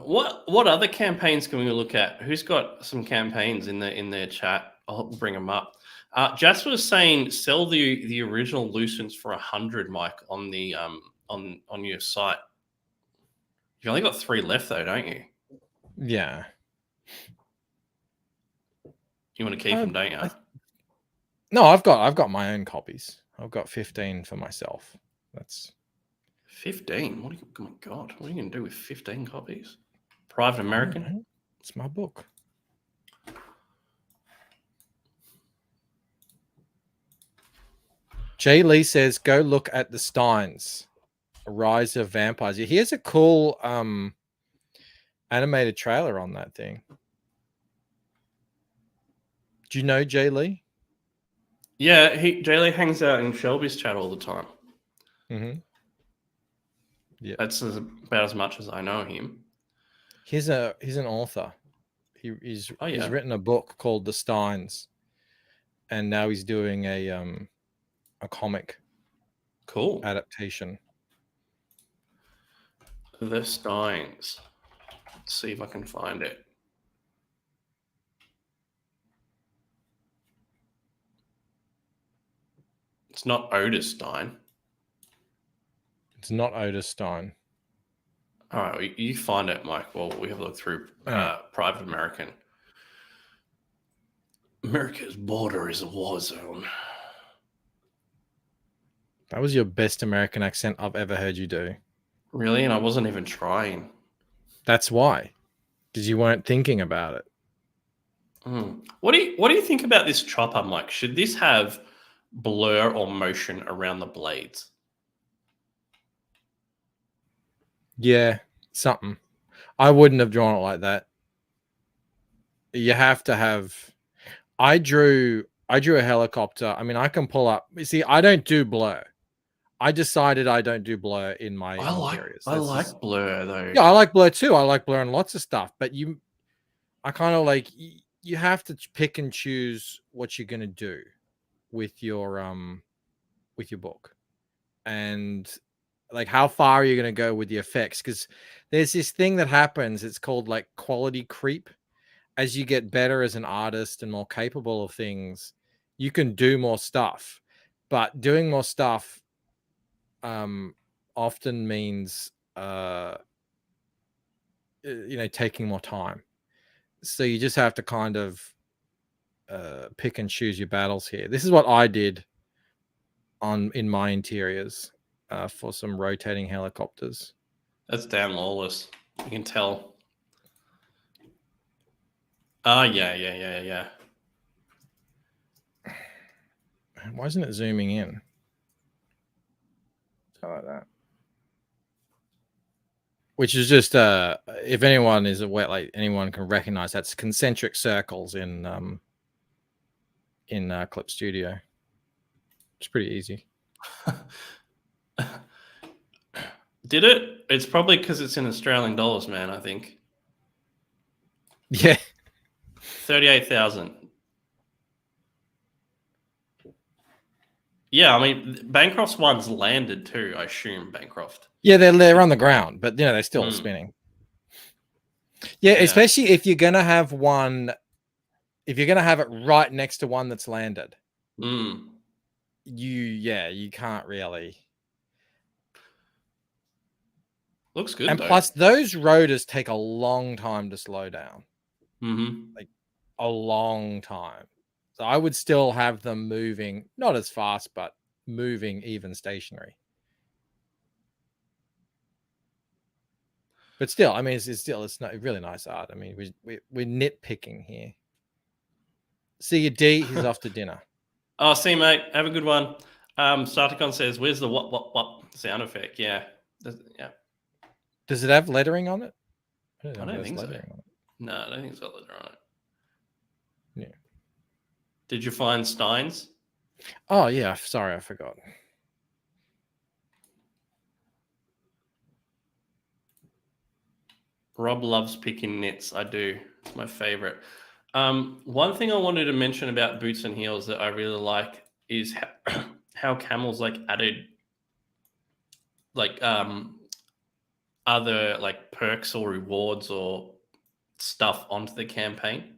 What other campaigns can we look at? Who's got some campaigns in their chat? I'll bring them up. Jasper was saying sell the original Lucents for 100, Mike, on the on your site. You've only got 3 left though, don't you? Yeah. You want to keep them, don't you? No, I've got my own copies. I've got 15 for myself. That's 15. Oh my God, what are you going to do with 15 copies? Private American? It's my book. Jay Lee says, go look at the Steins. Rise of Vampires. Here's a cool animated trailer on that thing. Do you know Jay Lee? Yeah, Jay Lee hangs out in Shelby's chat all the time. Mm-hmm. Yeah, that's about as much as I know him. He's an author. He's written a book called The Steins, and now he's doing a comic adaptation. The Steins. Let's see if I can find it. It's not Otis Stein. It's not Otis Stein. All right, you find it, Mike. Well, we have a look through Private American. America's border is a war zone. That was your best American accent I've ever heard you do. Really? And I wasn't even trying. That's why. Because you weren't thinking about it. What do you think about this chopper, Mike? Should this have blur or motion around the blades? Yeah, something. I wouldn't have drawn it like that. You have to have. I drew a helicopter. I mean, I can pull up. You see, I don't do blur. I decided I don't do blur in my interiors. I like blur though. Yeah, I like blur too. I like blur in lots of stuff. But I kind of like, you have to pick and choose what you're gonna do with your book, and like how far are you going to go with the effects? Because there's this thing that happens. It's called like quality creep. As you get better as an artist and more capable of things, you can do more stuff. But doing more stuff often means taking more time. So you just have to kind of pick and choose your battles here. This is what I did in my interiors for some rotating helicopters. That's Dan Lawless. You can tell. Yeah. Why isn't it zooming in? Something like that. Which is just if anyone is aware, like anyone can recognize, that's concentric circles in Clip Studio. It's pretty easy. Did it? It's probably because it's in Australian dollars, man, I think. Yeah. 38,000. Yeah, I mean, Bancroft's one's landed too, I assume, Bancroft. Yeah, they're on the ground, but they're still spinning. Yeah, especially if you're gonna have it right next to one that's landed. You can't really. Looks good. And though. Plus, those rotors take a long time to slow down. Like a long time. So I would still have them moving, not as fast, but moving even stationary. But still, I mean, it's not really nice art. I mean, we're nitpicking here. See you, D. He's off to dinner. Oh, see you, mate. Have a good one. Starticon says, "Where's the what sound effect?" Yeah. Does it have lettering on it? I don't think so. No, I don't think it's got letter on it. Yeah. Did you find Steins? Oh yeah. Sorry, I forgot. Rob loves picking knits. I do. It's my favorite. One thing I wanted to mention about Boots and Heels that I really like is how Camels added other perks or rewards or stuff onto the campaign.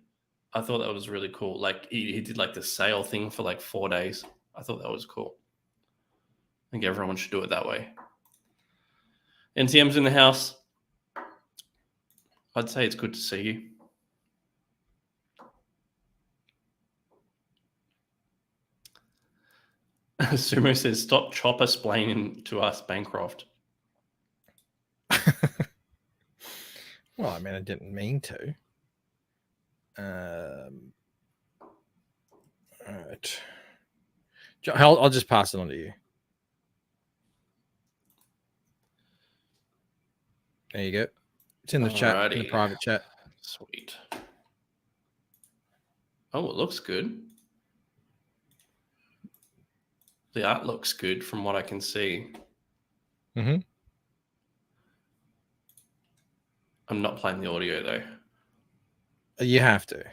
I thought that was really cool. He did the sale thing for 4 days. I thought that was cool. I think everyone should do it that way. NTM's in the house. I'd say it's good to see you. Sumo says, "Stop chopper splaining to us, Bancroft." Well, I mean, I didn't mean to. All right. I'll just pass it on to you. There you go. It's in the chat, in the private chat. Sweet. Oh, it looks good. The art looks good from what I can see. Mm-hmm. I'm not playing the audio though. You have to.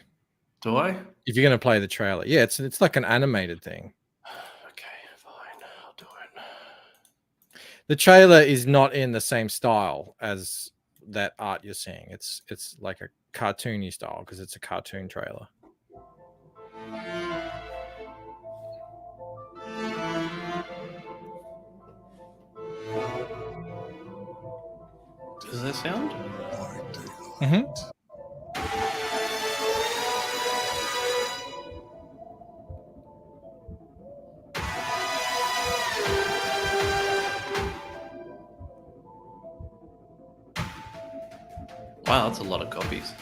Do I? If you're going to play the trailer. Yeah, it's like an animated thing. Okay, fine. I'll do it. The trailer is not in the same style as that art you're seeing. It's like a cartoony style because it's a cartoon trailer. Does that sound? Mm-hmm. Wow, that's a lot of copies.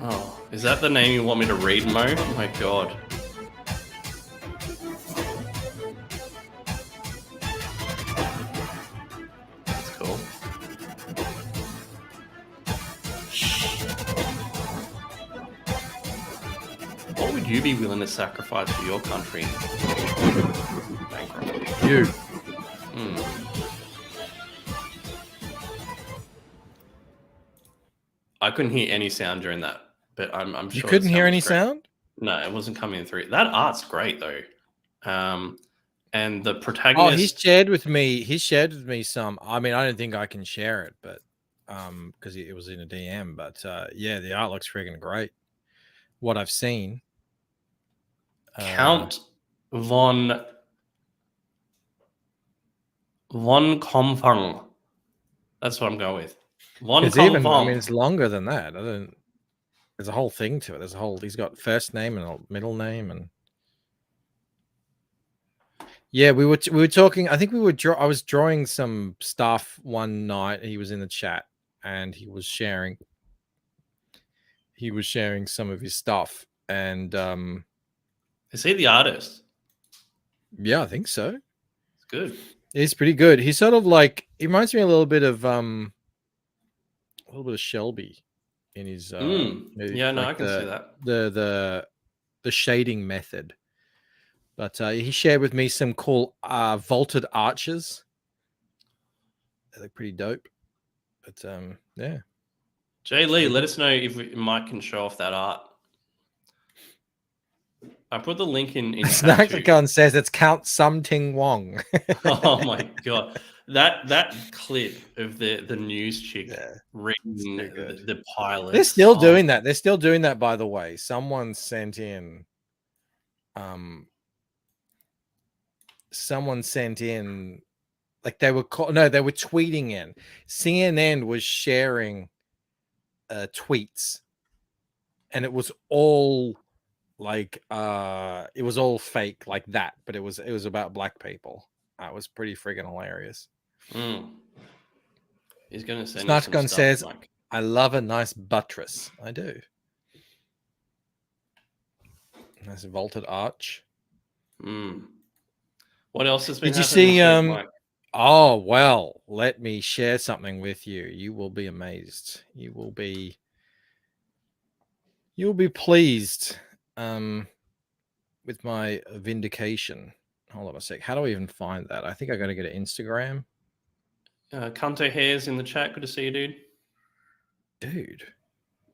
Oh, is that the name you want me to read, Mo? Oh my god. You be willing to sacrifice for your country? Bankrupt. You. I couldn't hear any sound during that, but I'm sure you couldn't hear any sound. No, it wasn't coming through. That art's great though. And the Oh, protagonist. he's shared with me. He shared with me some. I mean, I don't think I can share it, but because it was in a DM. But yeah, the art looks freaking great. What I've seen. Count von Komfang. That's what I'm going with. Von It's even. I mean, Komfang. it's longer than that. I don't. There's a whole thing to it. There's a whole. He's got first name and a middle name, and yeah, we were talking. I think we were. I was drawing some stuff one night. He was in the chat, and he was sharing. He was sharing some of his stuff, and Is he the artist? yeah, I think so. It's good. He's pretty good. He's sort of like, he reminds me a little bit of Shelby in his yeah, no, like I can see that. The shading method. But he shared with me some cool vaulted arches. They look pretty dope. But yeah. Jay Lee, let us know if Mike can show off that art. I put the link in Snackacon says it's Count Something Wong. Oh my god. That clip of the news chick reading the pilot. They're still doing that. They're still doing that, by the way. Someone sent in like they were tweeting in. CNN was sharing tweets, and it was all like it was all fake like that, but it was about black people. It was pretty friggin' hilarious. He's gonna send Snatchgun says, like, I love a nice buttress. I do. Nice vaulted arch. What else has been Did you see oh well, let me share something with you. You will be amazed. You will be pleased with my vindication. Hold on a sec. How do I even find that? I think I got to go to Instagram. Cunto Hairs in the chat. Good to see you, dude.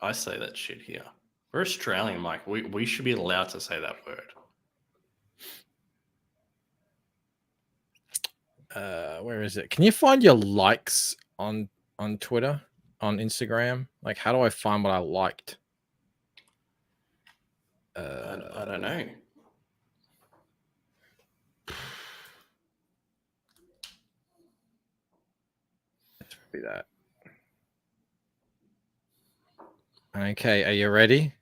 I say that shit here. We're Australian, Mike. We should be allowed to say that word. Where is it? Can you find your likes on Twitter, on Instagram? Like, how do I find what I liked? I don't know. Let's be that. Okay, are you ready?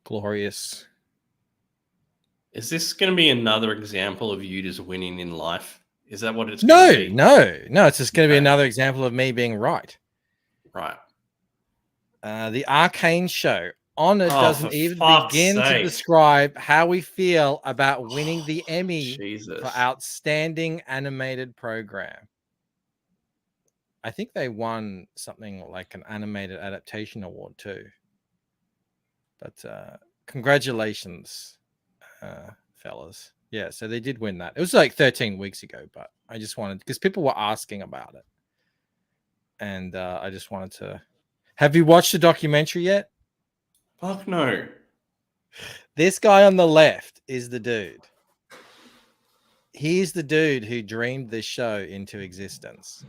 Glorious. Is this going to be another example of you just winning in life? Is that what it's going to be? No. It's just going to be another example of me being right. Right. The Arcane show. Honor doesn't even begin to describe how we feel about winning the Emmy for Outstanding Animated Program. I think they won something like an animated adaptation award too. But congratulations, fellas. Yeah, so they did win that. It was like 13 weeks ago, but I just wanted, because people were asking about it. And I just wanted to. Have you watched the documentary yet? Fuck no. This guy on the left is the dude. He's the dude who dreamed this show into existence.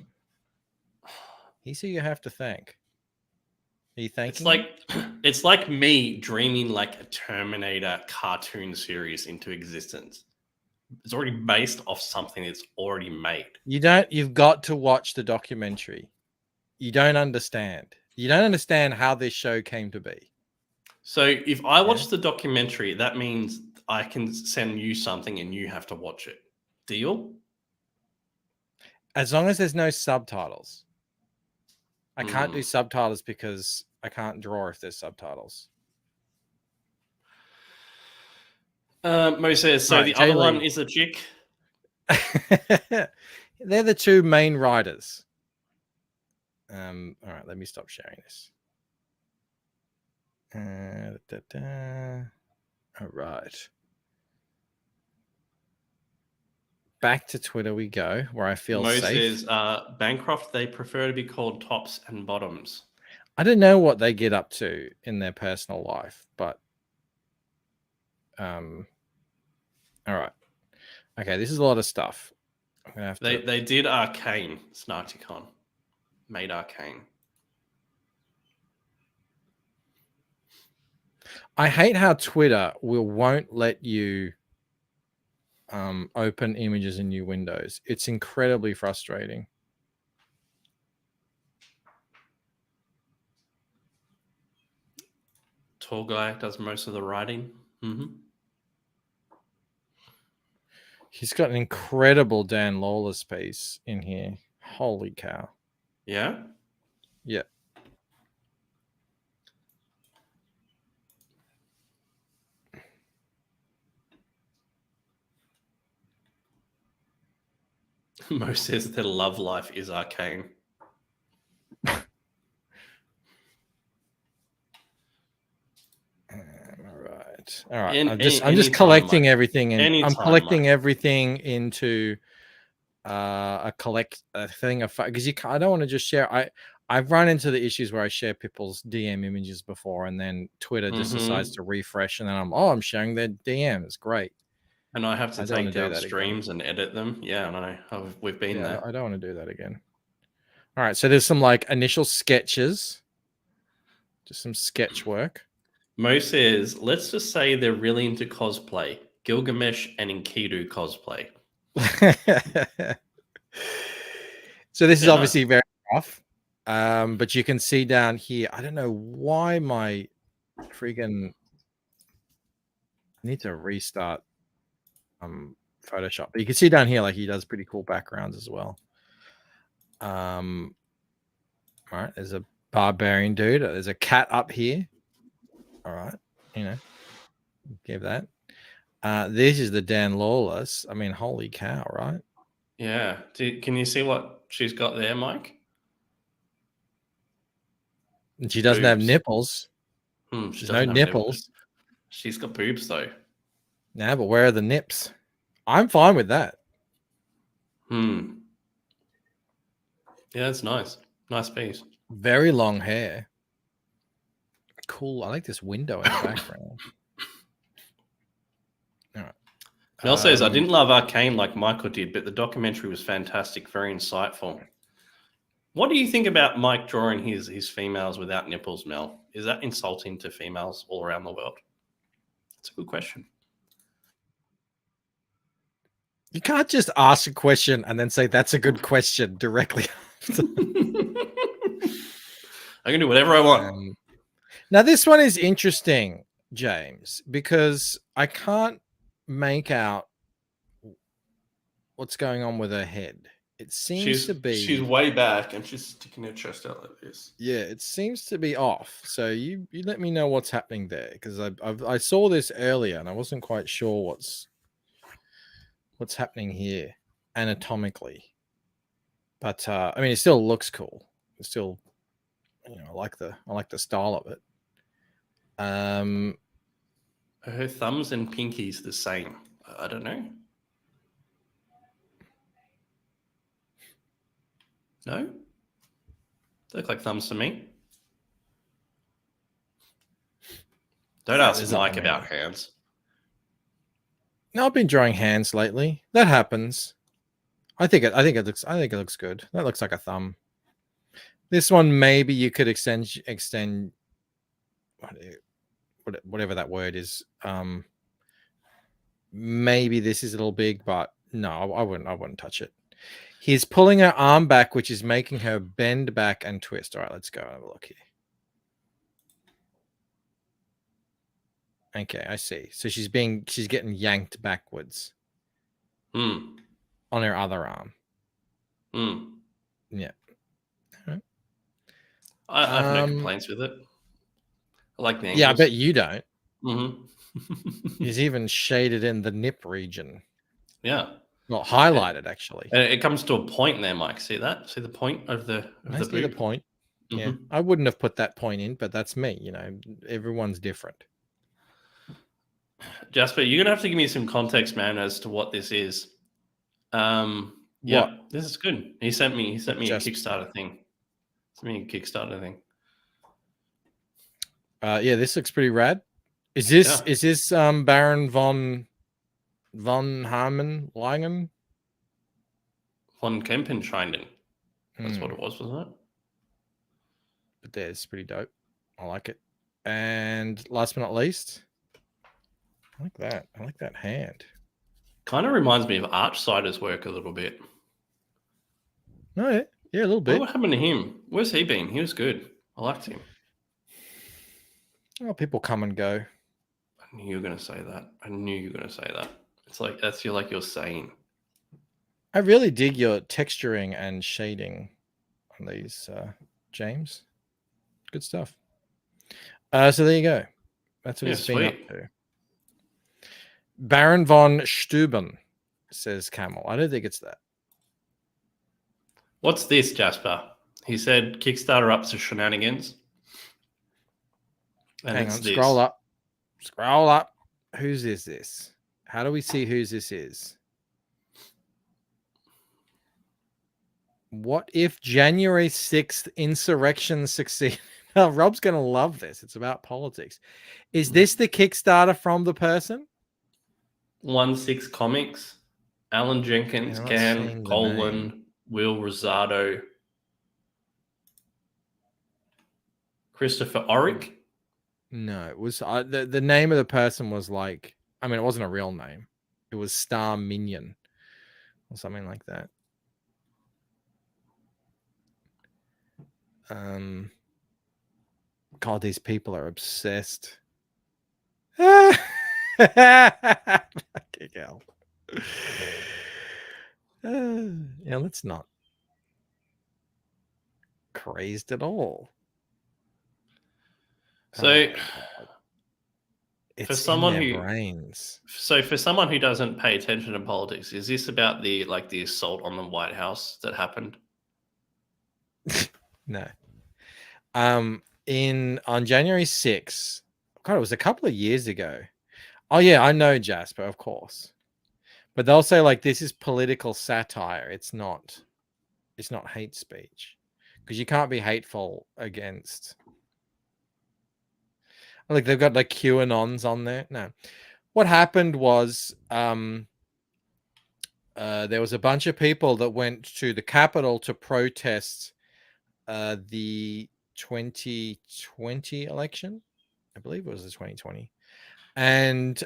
He's who you have to thank. Are you thanking? It's like me dreaming like a Terminator cartoon series into existence. It's already based off something that's already made. You've got to watch the documentary. You don't understand. You don't understand how this show came to be. So if I watch the documentary, that means I can send you something and you have to watch it. Deal? As long as there's no subtitles. I can't do subtitles because I can't draw if there's subtitles. Mo says, so the other one is a chick? They're the two main writers. All right, let me stop sharing this. All right. Back to Twitter we go, where I feel safe. Mo says, Bancroft, they prefer to be called tops and bottoms. I don't know what they get up to in their personal life, but all right. Okay, this is a lot of stuff. I'm gonna have to. They did Arcane, Snarticon. Made Arcane. I hate how Twitter won't let you open images in new windows. It's incredibly frustrating. Tall guy does most of the writing. Mm-hmm. He's got an incredible Dan Lawless piece in here. Holy cow. Yeah? Yeah. Mo says their love life is Arcane. All right. In- I'm just anytime, collecting Mike. everything, and I'm Anytime, collecting Mike. everything into a thing of because I don't want to just share. I've run into the issues where I share people's DM images before, and then Twitter just decides to refresh, and then I'm sharing their DMs. Great. And I have to don't wanna take do down that again. streams and edit them. Yeah, I know. We've been Yeah, there. I don't want to do that again. All right, so there's some like initial sketches, just some sketch work. Mo says, let's just say they're really into cosplay. Gilgamesh and Enkidu cosplay. So this is Yeah, obviously very rough, but you can see down here. I don't know why my freaking. I need to restart Photoshop, but you can see down here like he does pretty cool backgrounds as well. All right, there's a barbarian dude. There's a cat up here. All right, give that. This is the Dan Lawless. I mean, holy cow, right? Yeah. Can you see what she's got there, Mike? And she doesn't have Boobs. nipples. She There's doesn't no have nipples. She's got boobs though. Nah, but where are the nips? I'm fine with that. Yeah, that's nice. Nice piece. Very long hair. Cool. I like this window in the background. All right. Mel says, I didn't love Arcane like Michael did, but the documentary was fantastic, very insightful. What do you think about Mike drawing his females without nipples, Mel? Is that insulting to females all around the world? That's a good question. You can't just ask a question and then say that's a good question directly. I can do whatever I want. Now, this one is interesting, James, because I can't make out what's going on with her head. It seems to be she's way back and she's sticking her chest out like this. Yeah, it seems to be off. So you let me know what's happening there, because I saw this earlier and I wasn't quite sure what's happening here anatomically. But I mean, it still looks cool. It's still, I like the style of it. Her thumbs and pinkies the same. I don't know. No? They look like thumbs to me. Don't ask Mike about hands. No, I've been drawing hands lately. That happens. I think it looks good. That looks like a thumb. This one maybe you could extend whatever that word is. Maybe this is a little big, but no, I wouldn't touch it. He's pulling her arm back, which is making her bend back and twist. All right, let's go have a look here. Okay, I see. So she's getting yanked backwards on her other arm. Yeah. Right. I have no complaints with it. I like the angles. Yeah, I bet you don't. Mm-hmm. He's even shaded in the nip region. Yeah. Not highlighted, actually. And it comes to a point there, Mike. See that? See the point of the I see the point. Mm-hmm. Yeah. I wouldn't have put that point in, but that's me. Everyone's different. Jasper, you're gonna have to give me some context, man, as to what this is. Yeah, this is good. He sent me a Kickstarter thing. Yeah, this looks pretty rad. Is this Baron von Harman Langen? Von Kempenscheinen. That's what it was, wasn't it? But that's pretty dope. I like it. And last but not least, I like that. I like that hand. Kind of reminds me of Archsider's work a little bit. Oh, yeah. Yeah, a little bit. What happened to him? Where's he been? He was good. I liked him. Oh, people come and go. I knew you were going to say that. I knew you were going to say that. It's like, that's you're saying. I really dig your texturing and shading on these, James. Good stuff. So there you go. That's what it's been up to. Baron von Stuben, says Camel. I don't think it's that. What's this, Jasper? He said Kickstarter up to shenanigans. And hang on, scroll up. Scroll up. Whose is this? How do we see whose this is? What if January 6th insurrection succeeded? Oh, Rob's going to love this. It's about politics. Is this the Kickstarter from the person? 16 Comics, Alan Jenkins, Can, Colin, Will Rosado, Christopher Oric. No, it was the name of the person was like, I mean, it wasn't a real name. It was Star Minion or something like that. God, these people are obsessed. Fucking hell. Yeah, that's not crazed at all. So, it's for someone in their brains. So for someone who doesn't pay attention to politics, is this about the assault on the White House that happened? No. On January 6th, God, it was a couple of years ago. Oh yeah, I know, Jasper, of course. But they'll say like this is political satire. It's not hate speech. Because you can't be hateful against, like, they've got like QAnons on there. No. What happened was there was a bunch of people that went to the Capitol to protest the 2020 election. I believe it was the 2020. And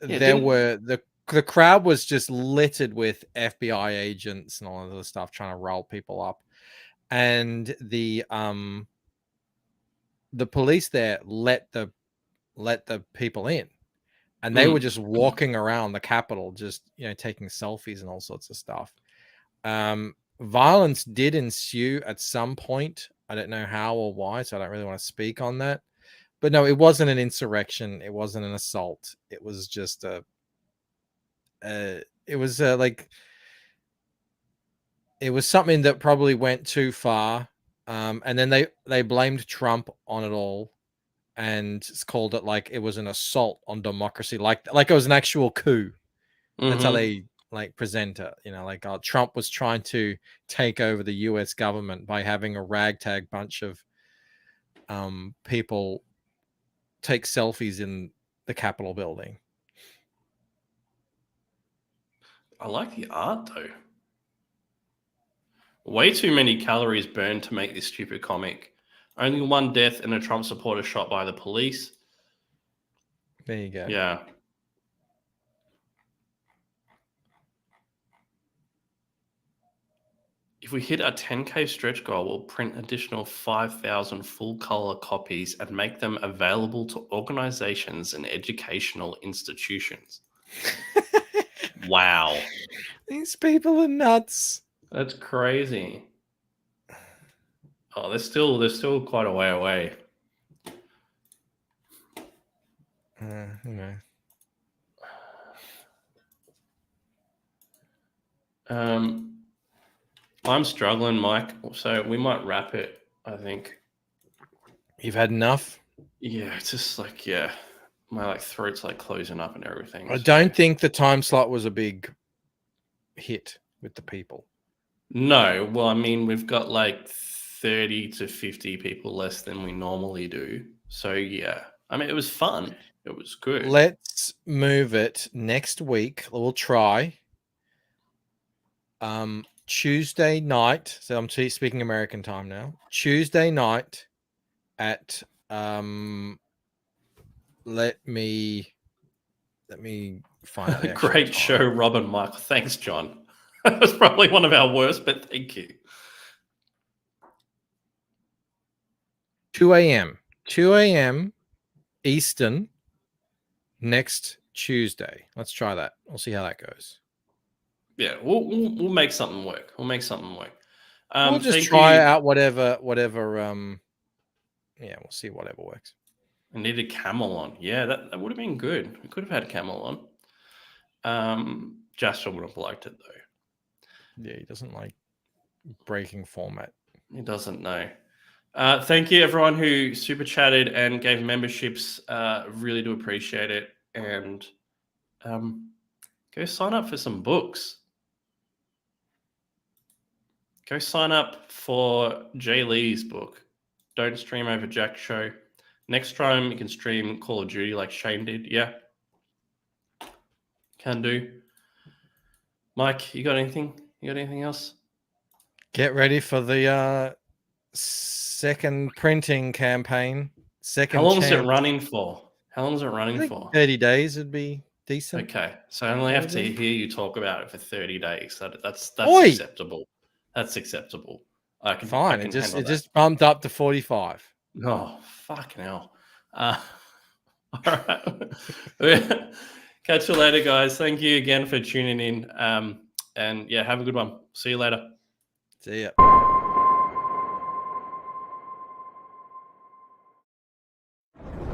the crowd was just littered with FBI agents and all of the stuff trying to roll people up. And the police there let the people in. And they were just walking around the Capitol, just, taking selfies and all sorts of stuff. Violence did ensue at some point. I don't know how or why, so I don't really want to speak on that. But no, it wasn't an insurrection. It wasn't an assault. It was just it was something that probably went too far. And then they blamed Trump on it all. And called it like it was an assault on democracy, like it was an actual coup. That's how they present it, like Trump was trying to take over the US government by having a ragtag bunch of people take selfies in the Capitol building. I like the art though. Way too many calories burned to make this stupid comic. Only one death and a Trump supporter shot by the police. There you go. Yeah. If we hit a 10K stretch goal, we'll print additional 5,000 full-color copies and make them available to organizations and educational institutions. Wow. These people are nuts. That's crazy. Oh, they're still quite a way away. I'm struggling, Mike, so we might wrap it, I think. You've had enough? Yeah, it's just like, my throat's closing up and everything. I don't think the time slot was a big hit with the people. No, well, I mean, we've got 30 to 50 people less than we normally do. So yeah, I mean, it was fun. It was good. Let's move it next week. We'll try. Tuesday night. So I'm speaking American time now. Tuesday night at let me find out. The actual Great time. show, Robin Michael. Thanks, John. That was probably one of our worst, but thank you. 2 a.m. 2 a.m. Eastern next Tuesday. Let's try that. We'll see how that goes. Yeah, we'll make something work. We'll make something work. We'll just thank try you. out whatever. Yeah, we'll see whatever works. I needed Camel on. Yeah, that would have been good. We could have had Camel on. Jasper would have liked it though. Yeah, he doesn't like breaking format. He doesn't know. Thank you everyone who super chatted and gave memberships. Really do appreciate it. And go sign up for some books. Go sign up for Jay Lee's book. Don't stream over Jack's show. Next time you can stream Call of Duty like Shane did. Yeah. Can do. Mike, you got anything? You got anything else? Get ready for the second printing campaign. How long is it running for? How long is it running for? 30 days would be decent. Okay, so I only have to hear you talk about it for 30 days. That's acceptable. That's acceptable. Fine. It just bumped up to 45. Oh, fucking hell. All right. Catch you later, guys. Thank you again for tuning in. And yeah, have a good one. See you later. See ya.